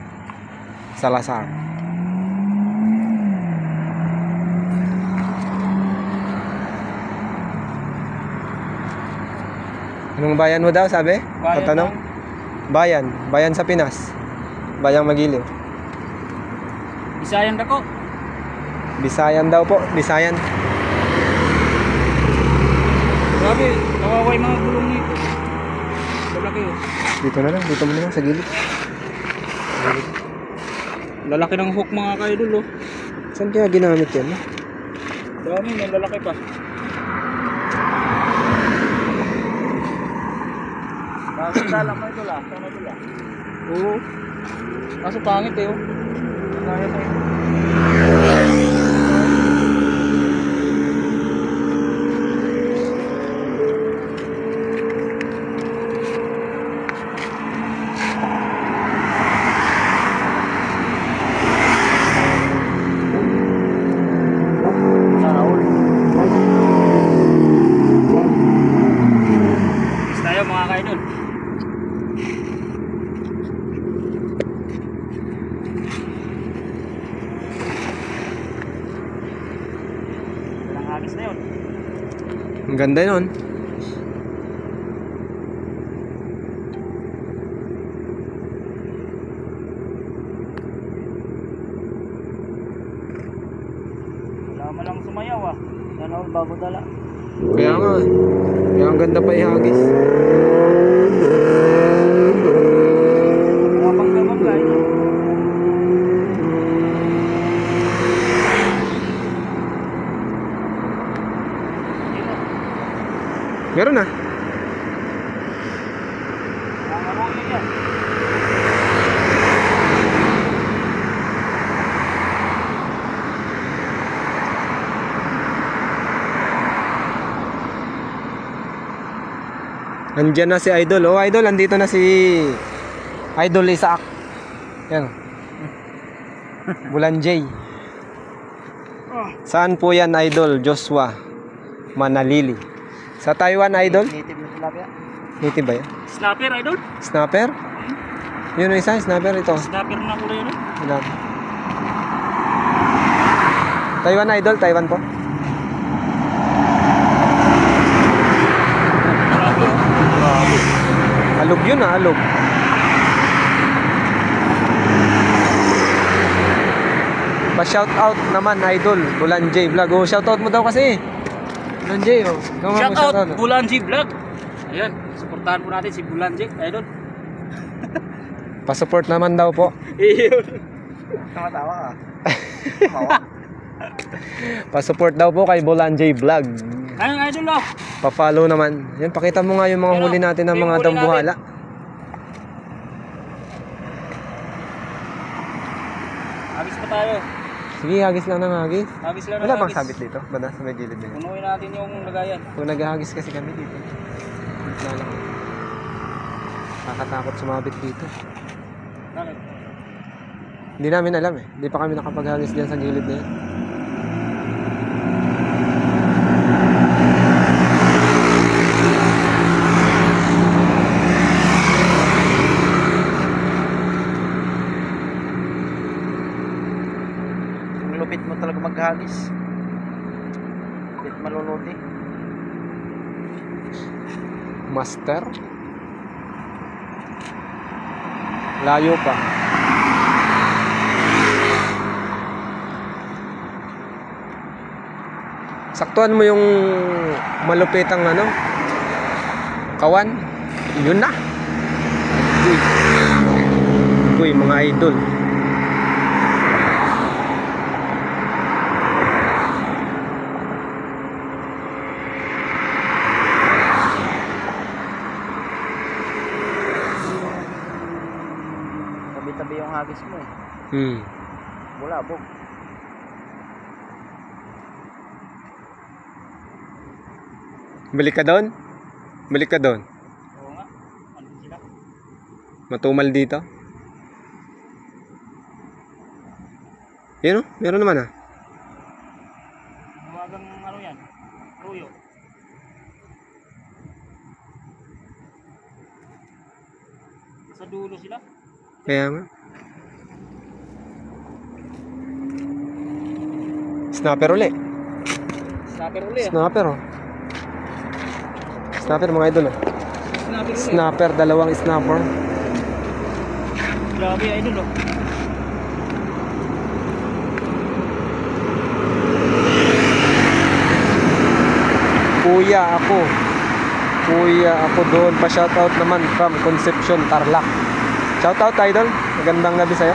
Salazar. Anong bayan mo daw, sabi? Bayan Tatanong? Bayan. Bayan sa Pinas. Bayang Magiliw. Bisayan dako. Bisayan daw po. Bisayan. Grabe, kawawa yung mga gulong nito. Lalaki oh. Dito na lang. Dito mo na lang sa gilid. Lalaki ng hook mga kaidol oh. Saan kaya ginamit yan? Dami, may lalaki pa. Bakit dala mo ito lang? Saan ito lang? Oo. Kaso pangit eh oh. Pangit eh. Tayo mga kaidol. Walang agis na yun. Ang ganda nun. Wala man lang sumayaw ah. Sana all bago dala. Kaya nga. Kaya ang ganda pa ihagis. Mga bangga-bangga ito. Meron na. Ang amoy yan. Andiyan na si Idol. Oh, Idol, andito na si Idol Isaac. Yan. Bulan J. Saan po yan, Idol? Joshua Manalili. Sa Taiwan, Idol? Native na tilapia. Native ba yan? Snapper idol? Snapper? Yun yung isa, sniper ito. Snapper na kulay yun. Ilan? Taiwan idol, Taiwan po. Alog yun ah, alog. Pa-shout out naman idol, Bulan J Vlog. Oh, shout out mo daw kasi. Bulan J oh. Ikaw nga Shout mag-shout out Bulanji Vlog. Ayan, supportahan po natin si Bulanji, idol. Pa-support naman daw po. Iyon. Tumatawa ka. Pa-support daw po kay Bulan J Vlog. Ayun, idol oh. Pa-follow naman. Yan, pakita mo nga yung mga Yan, huli natin ng yung mga huli dambuhala. Hagis pa tayo. Sige, hagis lang ng hagis. Hagis lang ng Wala bang hagis. sabit dito? Banda sa may gilid na yun. Punuin natin yung lagayan. Kung naghahagis kasi kami dito. Wala lang. Nakakatakot sumabit dito. Bakit? Hindi namin alam eh. Hindi pa kami nakapaghagis dyan sa gilid na yan. Ang lupit mo talaga maghagis. Lupit maluluti. Master? Layo pa. Saktuan mo yung malupitang ano? Kawan. Yun na. Uy. Uy, mga idol. Tabi-tabi yung hagis mo eh. Bulabog. Balik ka doon? Balik ka doon. Oo nga. Ano sila? Matumal dito. Yan o, meron naman ah. Tawagang ano yan? Ruyo. Sa dulo sila. Kaya nga. Snapper uli. Snapper uli ah. Snapper oh. Snapper mga idol oh. Snapper uli. Snapper, dalawang snapper. Grabe idol oh. Kuya ako doon. Pa-shoutout naman from Concepcion, Tarlac. Shoutout idol. Magandang gabi sa'yo.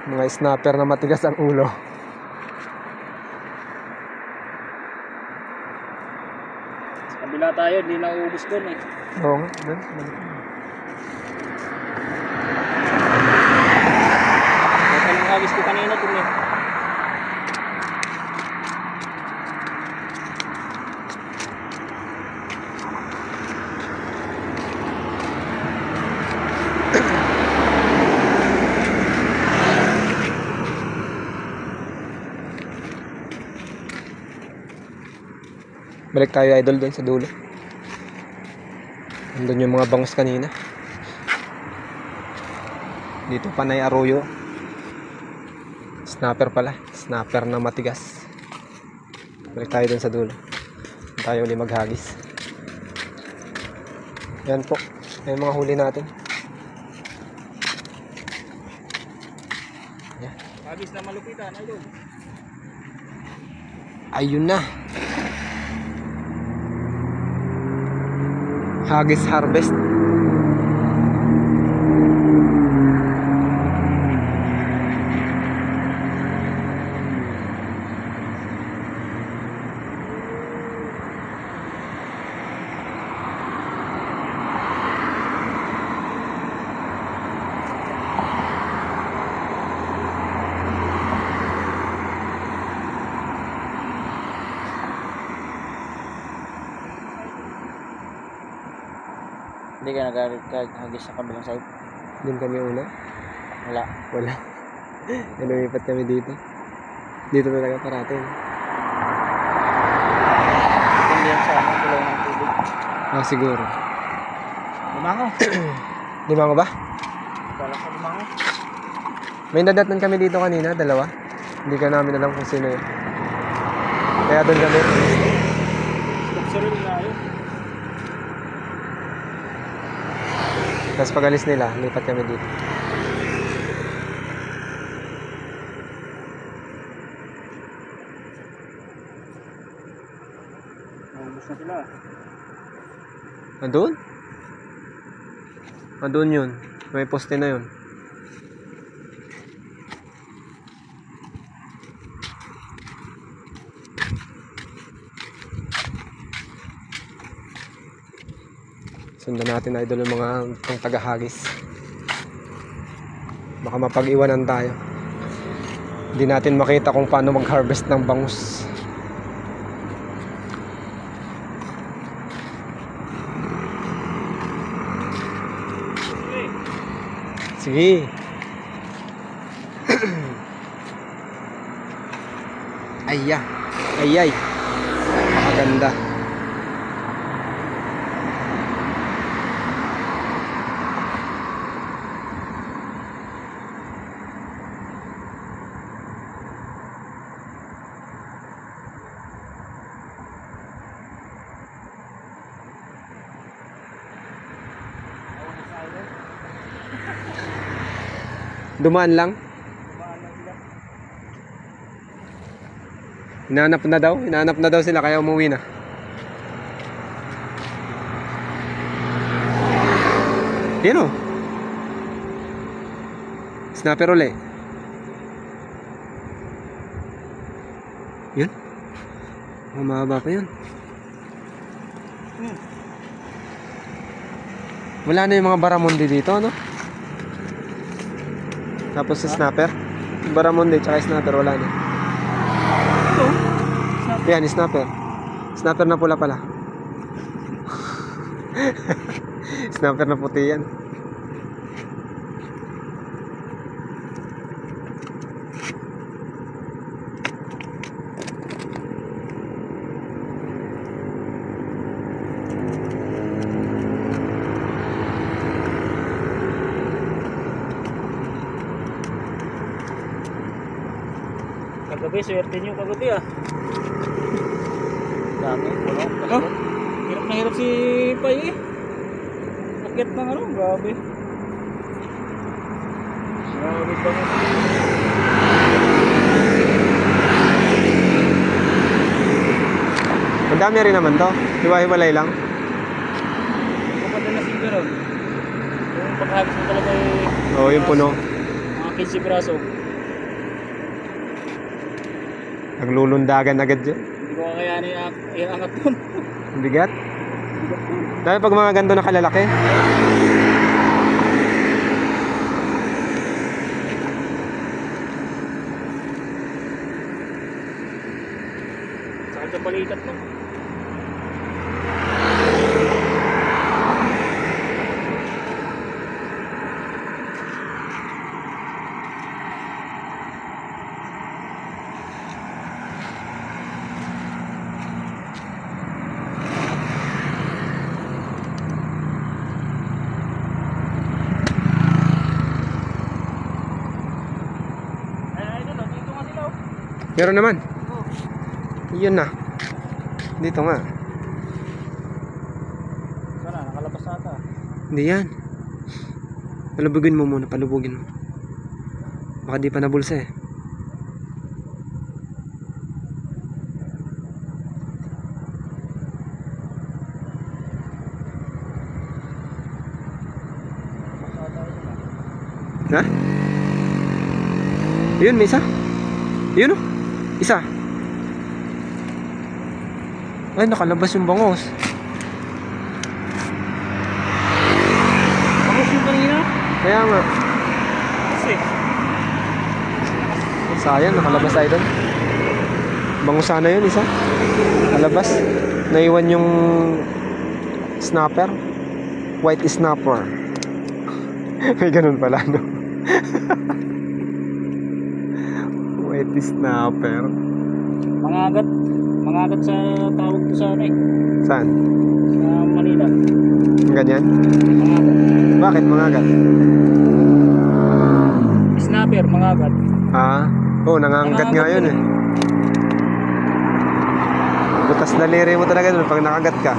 Mga snapper na matigas ang ulo. Sa kabila tayo, hindi na uubos doon eh. Oo nga, doon. Ito yung hagis ko kanina doon eh. Balik tayo idol doon sa dulo. Nandun yung mga bangus kanina. Dito Panay Arroyo. Snapper pala. Snapper na matigas. Balik tayo doon sa dulo. Tayo ulit maghagis. Yan po. Yung mga huli natin. Yan. Hagis na malupitan, idol. Ayun na. Hagis harvest. Hindi ka naghagis sa kabilang side. Doon kami una. Wala. Wala. Lumipat kami dito. Dito talaga parating. Hindi yan sa ano, tulay ng tubig. Ah, siguro. Lumango. Lima mo ba? Kala ko lumango. May nadatnan kami dito kanina, dalawa. Hindi ka namin alam kung sino yun. Kaya doon kami. Sarili na yun. Tapos pag alis nila, lipat kami dito. Naubos na sila. Andun? Andun yun. May poste na yun. Sundan natin idol yung mga itong tagahagis. Baka mapag-iwanan tayo. Hindi natin makita kung paano mag-harvest ng bangus. Sige. Ayya. Ayay. Maganda. Dumaan lang. Hinahanap na daw sila kaya umuwi na. Yan o. Snapper uli. Yun. Mahaba pa yun. Wala na yung mga baramundi dito, no? Tapos sa snapper. Baramundi tsaka snapper wala na. Ito. Yan, snapper. Snapper na pula pala. Snapper na puti yan. Kagabi, swerte nyo kagabi ah. Dami, puno. Ano? Hirap na hirap si Pai eh. Akit ng ano, grabe. Grabe ba nga. Ang dami rin naman to. Hiwa-hiwalay lang. Kapag na si Peron. Yung paghagis mo talaga eh. Oo, yung puno. Mga 15 braso. Naglulundagan agad yun. Hindi ko kakayanin iangat dun. Ang bigat. Dahil pag mga ganito na kalalaki. Sakit sa balikat mo. Meron naman. Yun na. Dito nga. Sana, nakalabas ata. Hindi yan. Palubugin mo muna. Palubugin mo. Baka di pa nabulsa eh. Ha? Yun, may isa. Yun o. Isa. Ay, nakalabas yung bangos. Bangos yung kanina? Kaya nga. Kasi. Sayang, nakalabas tayo doon. Bangos sana yun, isa. Nakalabas. Naiwan yung snapper. White snapper. May ganun pala, no? White snapper. Mga agat. Mangagat sa tawag to sa ano eh. Saan? Sa Manila. Ganyan? Mangagat. Bakit mangagat? Snapper, mangagat. Ah, oh, nangangagat nga yun eh. Butas daliri mo talaga dun pag nakagat ka.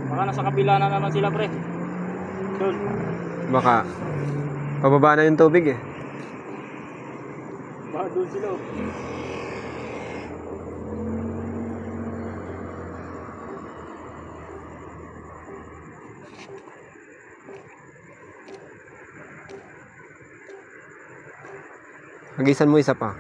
Baka nasa kabila na naman sila pre. Doon. Baka pababa na yung tubig eh. Baka doon sila oh. Hagisan mo isa pa.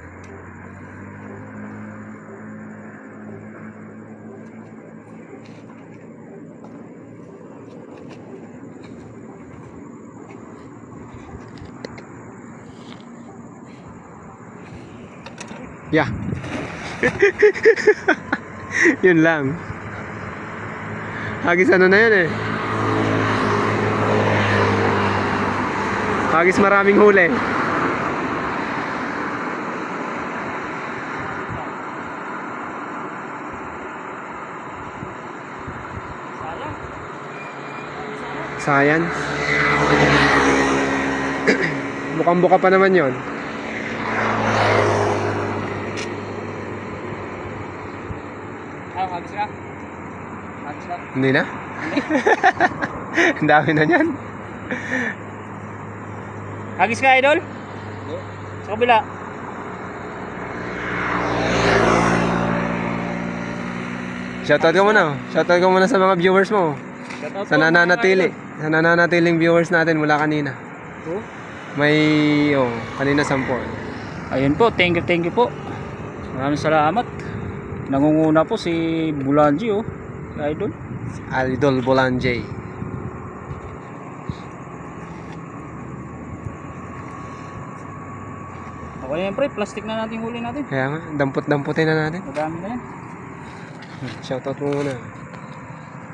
Yeah. Yun lang. Hagis ano na yun eh. Hagis maraming huli. Sayang. Mukhang buka pa naman yon. Hagis ka? Hagis ka? Hindi na? Ang dami na yan. Hagis ka idol? Sa kabila. Shoutout ka muna. Shoutout ka muna sa mga viewers mo. Sa nananatili. Sa nananatiling viewers natin mula kanina. May, kanina 10. Ayun po, thank you po. Maraming salamat. Nangunguna po si Bulanji oh, si idol. Idol Bolanjay. Okay yan pre, plastic na natin huli natin. Kaya nga, dampot-damputin na natin. Madami na yan. Shoutout mo muna.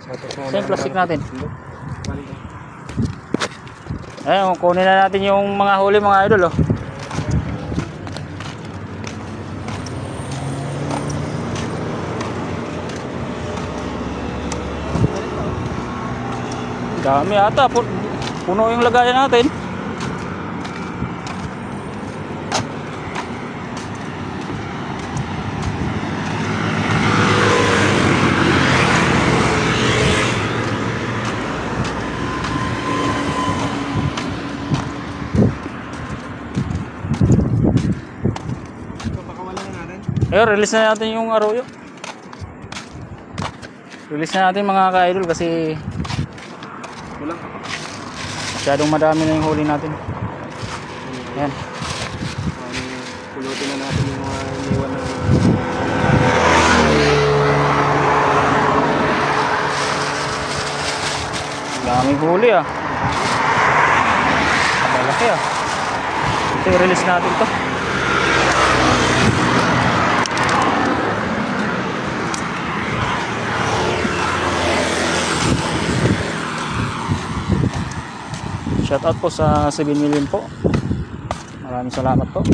Shoutout mo muna. Saan yung plastic natin? Ayun, kunin na natin yung mga huli mga idol oh. Dami ata, puno yung lagayan natin. Ayun, release na natin yung arroyo. Release na natin mga ka-idol kasi masyadong madami na yung huli natin. Ayan. Pulutin na natin yung mga iniwan na Daming huli ah. Malaki ah. Ito i-release natin to. Shout out po sa 7 million po. Maraming salamat po.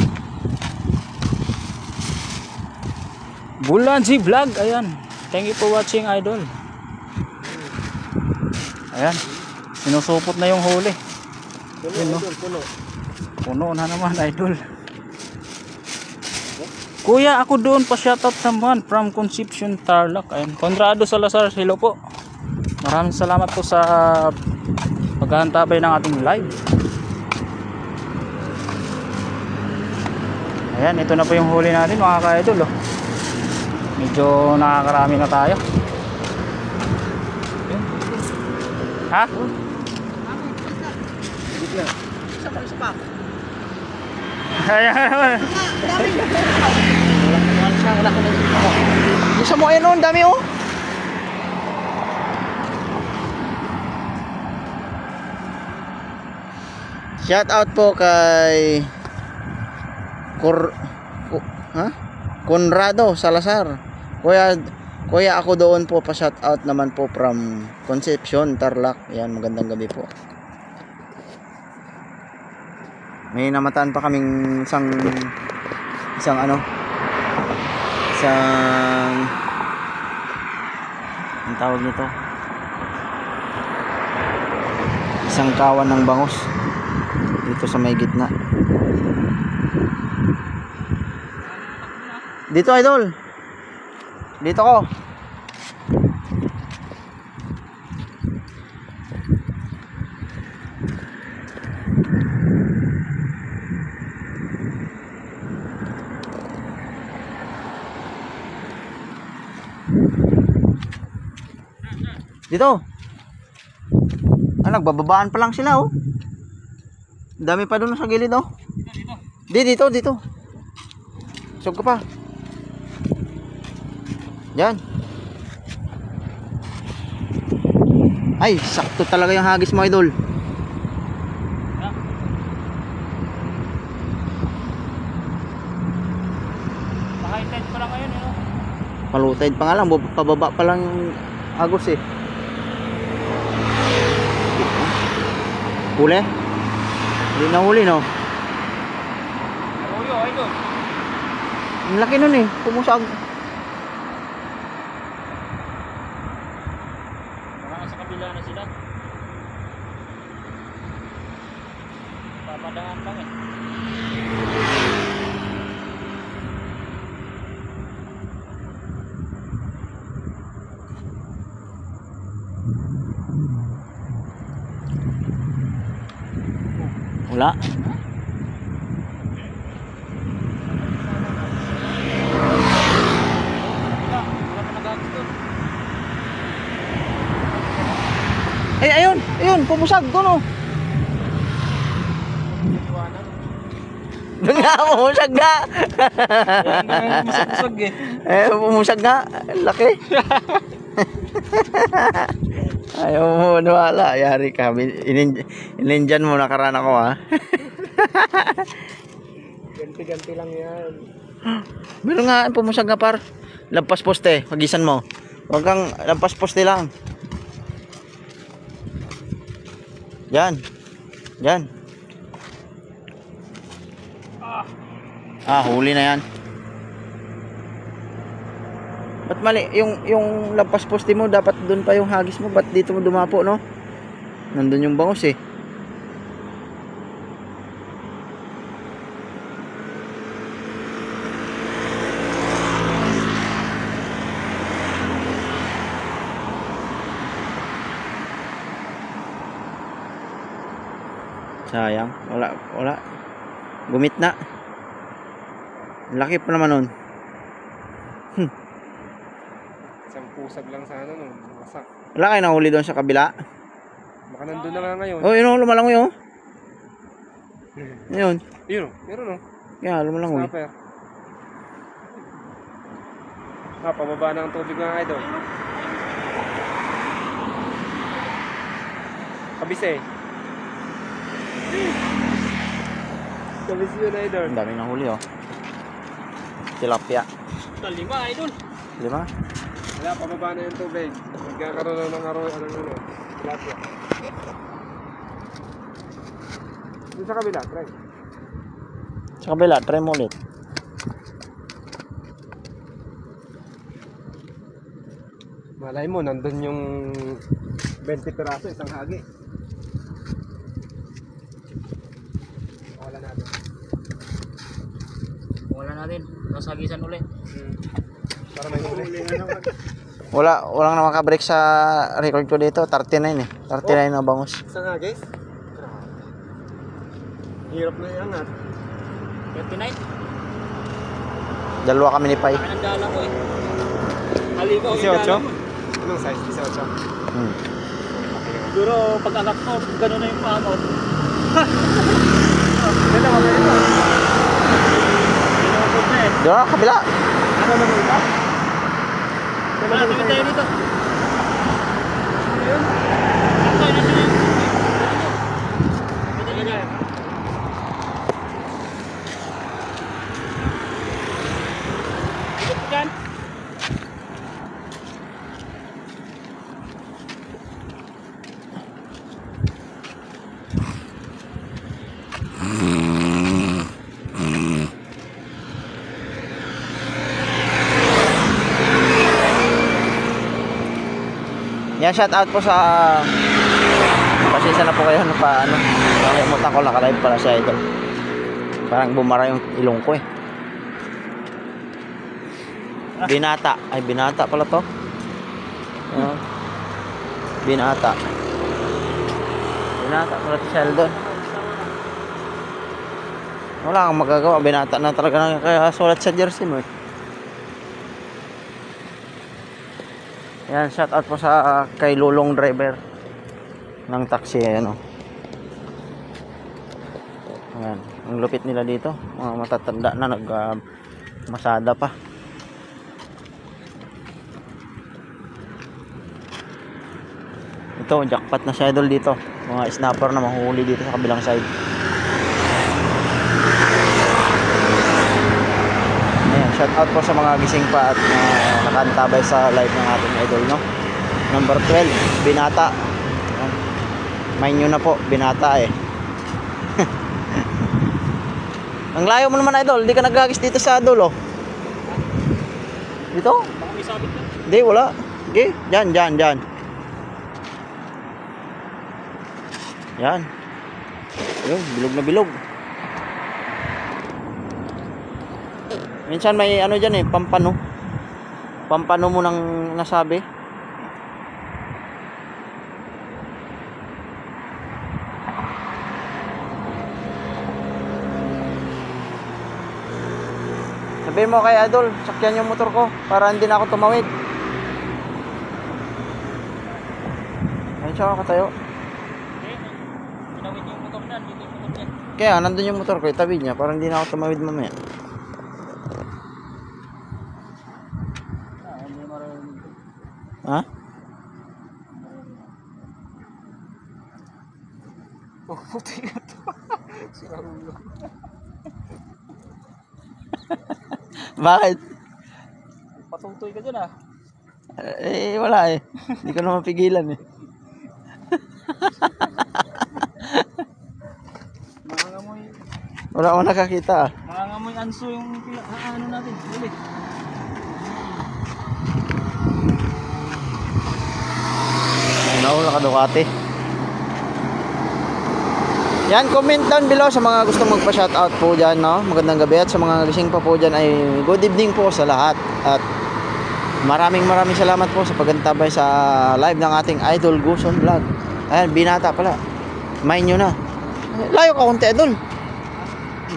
Bulanji Vlog, ayan. Thank you for watching idol. Ayan. Sinusupot na yung huli. Puno na naman idol. Kuya, ako doon pa shoutout naman from Concepcion, Tarlac. Ayan. Conrado Salazar, hello po. Maraming salamat po sa paghahantabay ng ating live. Ayan, ito na po yung huli natin mga ka-idol oh. Medyo nakakarami na tayo. Ha? Ayan. Gusto mo ayun oh, ang dami oh. Shout out po kay Conrado Salazar. Kuya, Kuya, ako doon po pa shout out naman po from Concepcion, Tarlac. Yan, magandang gabi po. May namataan pa kaming isang ang tawag nito, isang kawan ng bangus dito sa may gitna. Dito, idol. Dito ko. Dito. Nagbababaan pa lang sila, oh. Dami pa doon sa gilid, oh. Dito. Sug ka pa. Yan. Ay, sakto talaga yung hagis mo, idol. Naka-intent pa lang ngayon, eh. Palutid pa nga lang, pababa pa lang yung agos, eh. Huli? Hindi na huli, no? Uyo, idol. Ang laki nun, eh. Pumusag. Baka nasa kabila na sila. Papadaan lang, eh. Wala. Wala pa nagagos doon. Ay, ayun, pumusag doon, oh. Doon nga, pumusag nga. Musag-musag, eh. Pumusag nga. Laki. Ayaw mo wala. Yari ka. Ininjan mo, nakaraan ako, ha. Ganti-ganti lang yan. Meron nga, pumusag nga, par. Lampas poste, magisan mo. Huwag kang lampas poste lang. Yan. Huli na yan. Ba't mali? Yung lampas poste mo, dapat doon pa yung hagis mo. Ba't dito mo dumapo, no? Nandun yung bangus, eh. Sayang. Wala. Gumit na. Laki pa naman nun. Isang pusag lang sana nun. Wasak. Wala kayo nahuli doon sa kabila. Baka nandun na nga ngayon. Oh, yun o, lumalangoy o. Yun. Yun o, meron o. Kaya, lumalangoy. Snapper. Pababa na ang tubig mga idol. Kabis eh. Kabis yun idol. Ang dami nahuli o. Tilapia. Lima, idol. 5. Wala, pababa na yung tubig. Magkakaroon na ng araw. Tilapia. Doon sa kabila, try. Sa kabila, try mo ulit. Malay mo, nandun yung 20 piraso, isang hagi. Wala natin. Nasagisan ulit. Para may huli. Walang na makabreak sa record ko dito. 39 eh. 39 na bangus. Isang hagi? Hirap na iangat. 29. Dalawa kami ni Pai. Laki ng dala ko, eh. Halimaw yung 18? dala mo. Anong size? 18? Siguro pag-anak ko, gano'n na yung paa mo. Ganda mo na ito. Pinukod na, eh. Doon, kabila. Ano naman ito? Wala, tingin tayo dito. Sakto, nasa yun. Ito talaga, eh. Ikot ko dyan. Yan, shout out po sa pasensya na po kayo nakalimutan ko naka-live pala si Idol. Parang bumara yung ilong ko eh. Binata. Ay, binata pala to. Ayan. Binata. Binata pala si Sheldon. Wala kang magagawa. Binata na talaga kaya sulat sa jersey mo eh. Yan, shout out po sa kay Lulong driver ng taxi. Ayan o. Ayan. Ang lupit nila dito. Mga matatanda na masada pa. Ito, jackpot na si Idol dito. Mga snapper na mahuhuli dito sa kabilang side. Ayan, shout out po sa mga gising pa at nakaantabay sa live ng ating Idol, no? Number 12, Binata. Ayan. Mind nyo na po, Binata eh. Ang layo mo naman, Idol. Hindi ka naghagis dito sa dulo. Dito? Hindi, wala. Okay, dyan. Yan. Yun, bilog na bilog. Minsan may ano dyan eh, pampano. Pampano mo nang nasabi. Sabihin mo kay Idol, sakyan yung motor ko para hindi na ako tumawid. Ayun siya ako tayo. Kaya nandun yung motor ko, itabi niya para hindi na ako tumawid mamaya. Ha? Bakit? Patutoy ka dyan ah. Eh, wala eh. Hindi ko naman pigilan eh. Mangangamoy. Wala akong nakakita ah. Mangangamoy anso yung ano natin. Dali. Naula ka Ducati. Yan, comment down below sa mga gustong magpa-shoutout po dyan, no? Magandang gabi at sa mga gising pa po dyan ay good evening po sa lahat. At maraming salamat po sa pagantabay sa live ng ating Idol Guson Vlog. Ayan, Binata pala. Mind nyo na. Layo ka konti, Idol.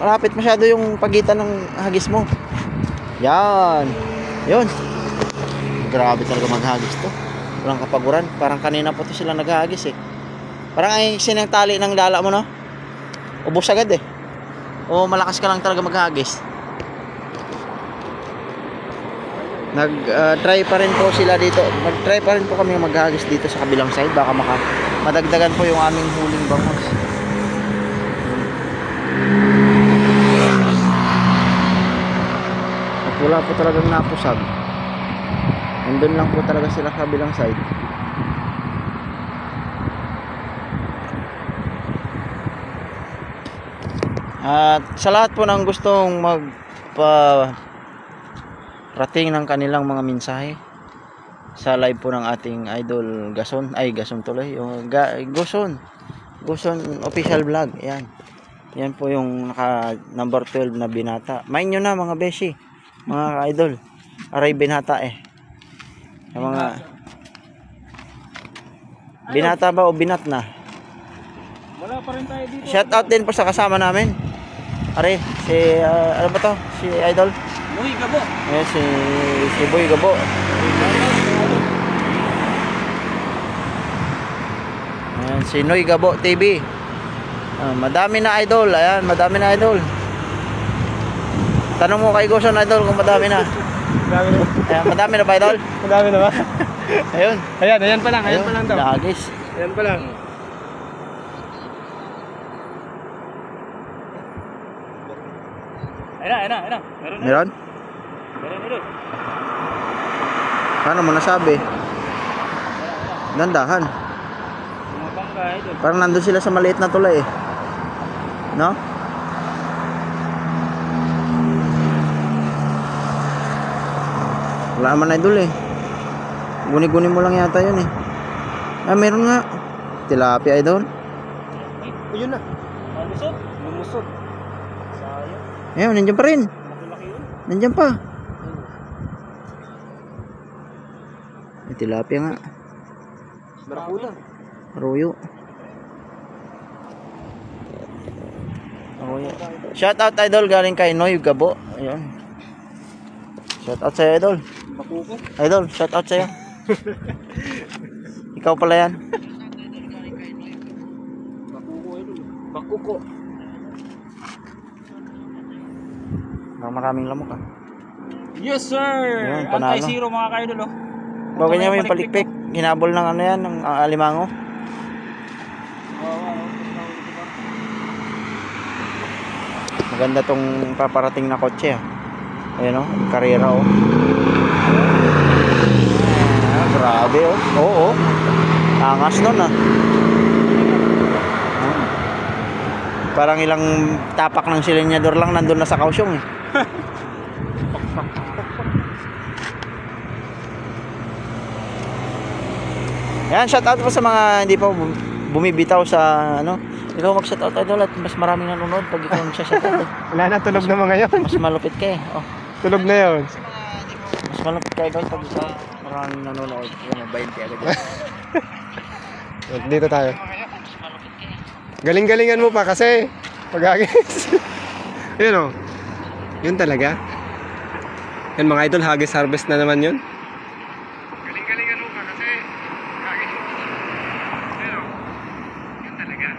Malapit masyado yung pagitan ng hagis mo. Yan. Yun. Grabe talaga maghagis to. Walang kapaguran. Parang kanina po to sila naghagis eh. Parang ay sinang tali ng dala mo, no? Ubos agad eh. O malakas ka lang talaga maghagis. Nag-try pa rin po sila dito. Nag-try pa rin po kami maghagis dito sa kabilang side. Baka madagdagan po yung aming huling bangos. At wala po talagang napusag. Nandun lang po talaga sila sa kabilang side. At sa lahat po ng gustong magpa-rating ng kanilang mga mensahe sa live po ng ating Idol Gason, Gason tuloy, yung Guson official vlog. Yan po yung naka number 12 na Binata. Mind nyo na mga beshi, mga idol, aray Binata eh. Yung mga Binata ba o Binat na? Wala pa rin tayo dito. Shout out din po sa kasama namin. Are, si ano ba to? Si Idol? Boy Gabo. Si Boy Gabo. Ayan, si Noy Gabo TV. Madami na Idol. Ayan, madami na Idol. Tanong mo kay Guson Idol kung madami na. Madami na. Ayan, madami na ba Idol? Madami na ba? Ayun. Ayan pa lang daw. Lagis. Ayan pa lang. Ayun na. Meron? Meron. Paano mo nasabi? Dandahan. Bumabang ka Idol. Parang nandun sila sa maliit na tulay eh. No? Wala man Idol eh. Guni-guni mo lang yata yun eh. Ah, meron nga. Tilapia idol. Ayun na. Malusot. Lumusot. Sayang. Ayun, nandiyan pa rin. Malaki yun. Nandiyan pa. May tilapia nga. Barakuda. Arroyo. Arroyo. Shout out idol galing kay Noy Gabo. Ayun. Shout out sa'yo idol. Bakuko. Idol, shout out sa'yo. Ikaw pala yan. Bakuko idol. Bakuko. Maraming lamok ah. Yes sir. Ayan, panalo. Anti-zero mga ka-idol oh. Bakit niya may palikpik? Hinabol ng ano yan, ng alimango. Maganda tong paparating na kotse ah. Ayun oh, karera oh. Ah, grabe oh. Oo oh. Angas nun ah. Parang ilang tapak ng silinyador lang nandun na sa kausyong eh. Yan, shout out po sa mga hindi pa bumibitaw sa ano. Ikaw mag shout out idol at mas maraming nanonood pag ikaw mag-shout out. Wala na, tulog na mga yun. Mas malupit ka eh. Oh. Tulog na yun. Mas malupit ka idol pag ikaw maraming nanonood. Yung 20 agad. Dito tayo. Galing-galingan mo pa kasi pag-hagis. Yun o. Yun talaga. Yan mga idol, hagis harvest na naman yun. Galing-galingan mo pa kasi hagis. Yun o. Yun talaga.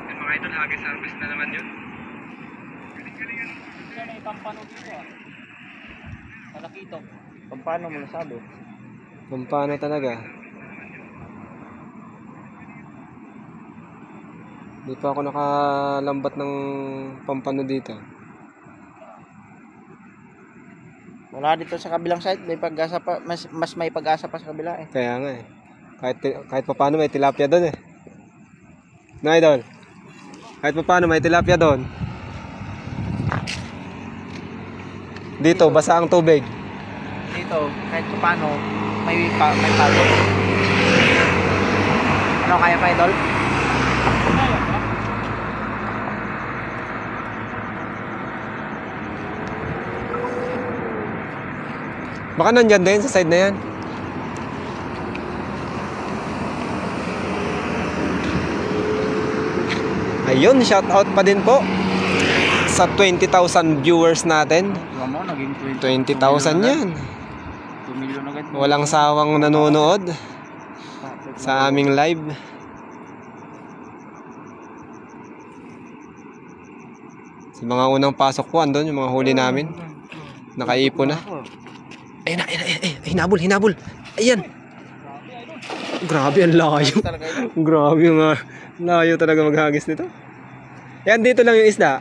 Yan mga idol, hagis harvest na naman yun. Galing-galingan mo pa kasi. May pampano dito ah. Malakito. Paano mo nasabi? Paano talaga? Di pa ako nakalambat ng pampano dito. Wala dito sa kabilang site, may pag-asa pa, mas may pag-asa pa sa kabila eh. Kaya nga eh. Kahit pa paano may tilapia doon eh. No, idol? Kahit pa paano may tilapia doon. Dito, basa ang tubig. Dito, kahit paano, may palo. Ano kaya pa idol? Baka nandyan din sa side na yan. Ayun, shout out pa din po sa 20,000 viewers natin. Mo, naging 20,000 yan. 2 million agad. Walang sawang nanonood sa aming live. Sa mga unang pasok po, andun yung mga huli namin. Nakaipon na. Ayun na, hinabol. Ayan. Grabe, ang layo. Grabe yung layo talaga maghagis nito. Yan, dito lang yung isda.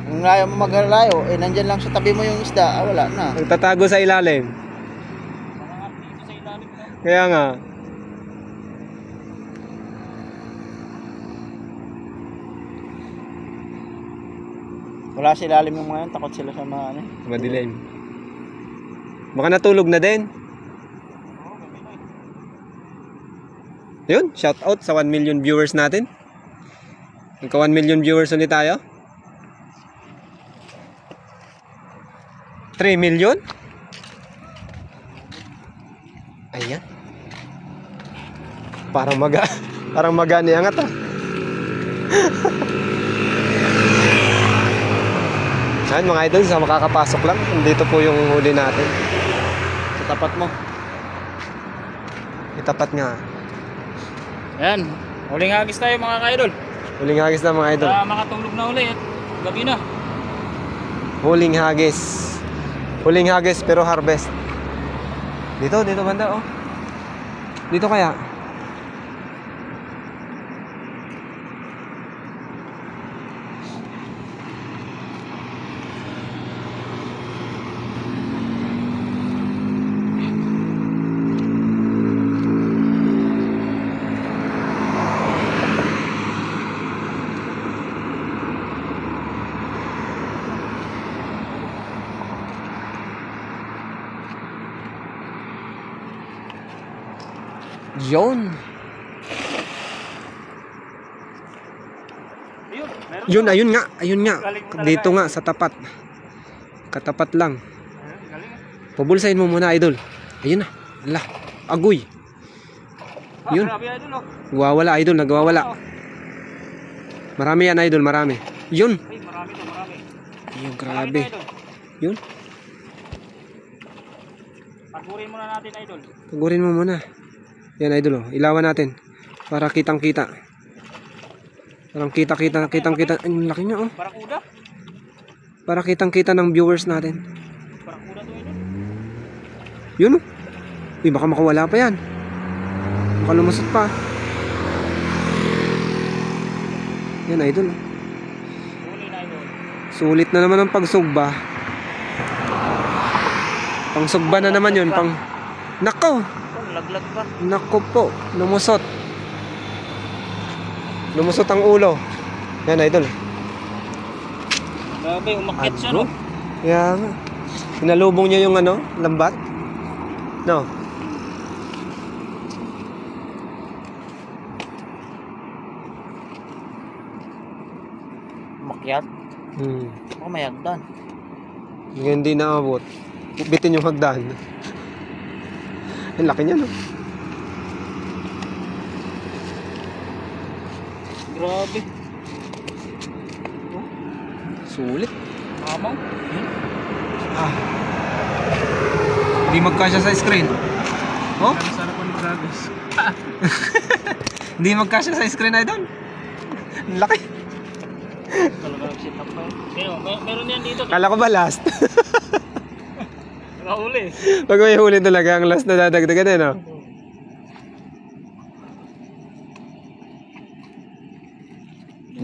Kung layo mo maglalayo, eh nandyan lang sa tabi mo yung isda, wala na. Nagtatago sa ilalim. Kaya nga. Wala sa ilalim yung mga yan, takot sila sa mga ano. Madilim. Baka natulog na din. Yun, shout out sa 1 million viewers natin. Nagka 1 million viewers ulit tayo. 3 million? Ayan. Parang maga niyangat ah. Ayan mga idol, sa makakapasok lang. Dito po yung huli natin. Sa tapat mo. Itapat nga. Yan. Huling hagis tayo mga ka-idol. Huling hagis na mga idol. Para makatulog na uli at gabi na. Huling hagis. Huling hagis pero harvest. Dito banda oh. Dito kaya. Yun. Ayun, meron. Yun, ayun nga. Ayun nga. Galing mo talaga, Dito nga, sa tapat. Katapat lang. Ayun, galing. Pabulsahin mo muna, idol. Ayun na. Ala, agoy. Yun. Grabe idol oh. Nagwawala, idol. Nagwawala. Marami yan, idol. Marami. Yun. Ay, marami to, marami. Ayun, Marami grabe. to, idol. Yun. Pagpurin muna natin idol. Pagurin mo muna. Yan, idol. Oh. Ilawan natin. Para kitang-kita. Parang kita-kita. Kitang-kita. Ay, ang laki niya, oh. Barakuda. Para kitang-kita ng viewers natin. Barakuda to idol. Yun, oh. Uy, baka makawala pa yan. Baka lumusot pa. Yan, idol. Oh. Huli na idol. Sulit na naman ang pagsugba. Pangsugba na naman yun. Nako! Oh, laglag pa. Nako po. Lumusot. Lumusot ang ulo. Yan, idol. Grabe, umakyat siya Bro. no. Kaya nga. Pinalubong niya yung ano, lambat. No. Umakyat. Hmm. Baka may hagdan. Hindi naabot. Bitin yung hagdan. Ang laki niya, no? Grabe. Sulit. Amang. Hindi magkasya sa screen. Oh? Ang sarap ang magagos. Hindi magkasya sa screen, idol. Ang laki. Talaga nag-sit up pa yun. Kaya, meron yan dito. Kala ko ba last? Nakahuli. Pag may huli talaga, ang last na dadagdagan, eh, no?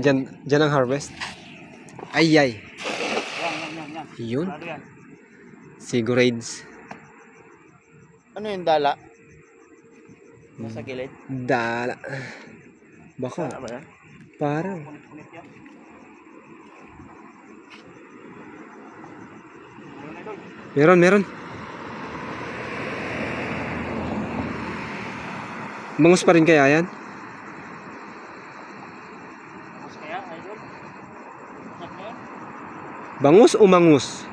Diyan ang harvest. Ay, ay. Yan. Yun. Ano yan? Sigurades. Ano yung dala? Nasa gilid? Dala. Baka. Dala ba yan? Parang. Punit yan. Meron. Bangus pa rin kaya yan? Mas kaya, idol? Sak mo yan? Bangus o mangus?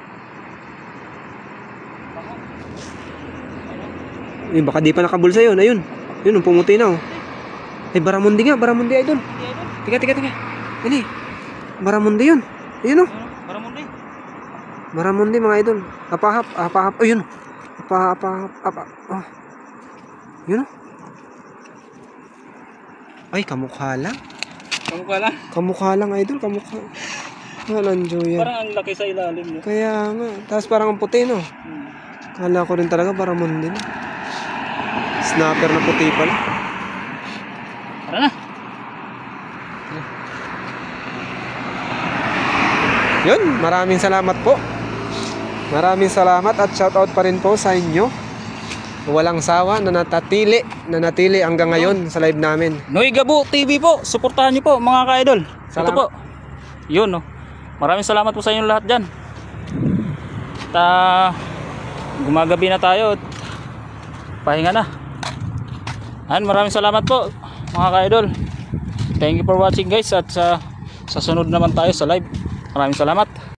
Eh, baka di pa nakabulsa yun. Ayun. Yun, pumuti na, oh. Eh, baramundi nga. Baramundi, idol. Hindi, idol. Tiga. Ini. Baramundi yun. Ayun, oh. Baramundi. Baramundi, mga idol. Apahap. Ayun. Apahap. Oh. Yun, oh. Ay, kamukha lang. Kamukha lang. Kamukha lang, idol. Kamukha. Walang yan. Parang ang laki sa ilalim niya. Kaya nga. Tapos parang ang puti, no? Kala ko rin talaga baramundi na. Snapper na puti pala. Tara na. Yun, maraming salamat po. Maraming salamat at shoutout pa rin po sa inyo. Walang sawa na nanatili hanggang ngayon sa live namin. Noy Gabo TV po. Suportahan niyo po mga ka-idol. Ito Salamat. po. Yun, no. Maraming salamat po sa inyo lahat dyan. At gumagabi na tayo at pahinga na. Ayan, maraming salamat po mga ka-idol. Thank you for watching guys. At sa sunod naman tayo sa live. Maraming salamat.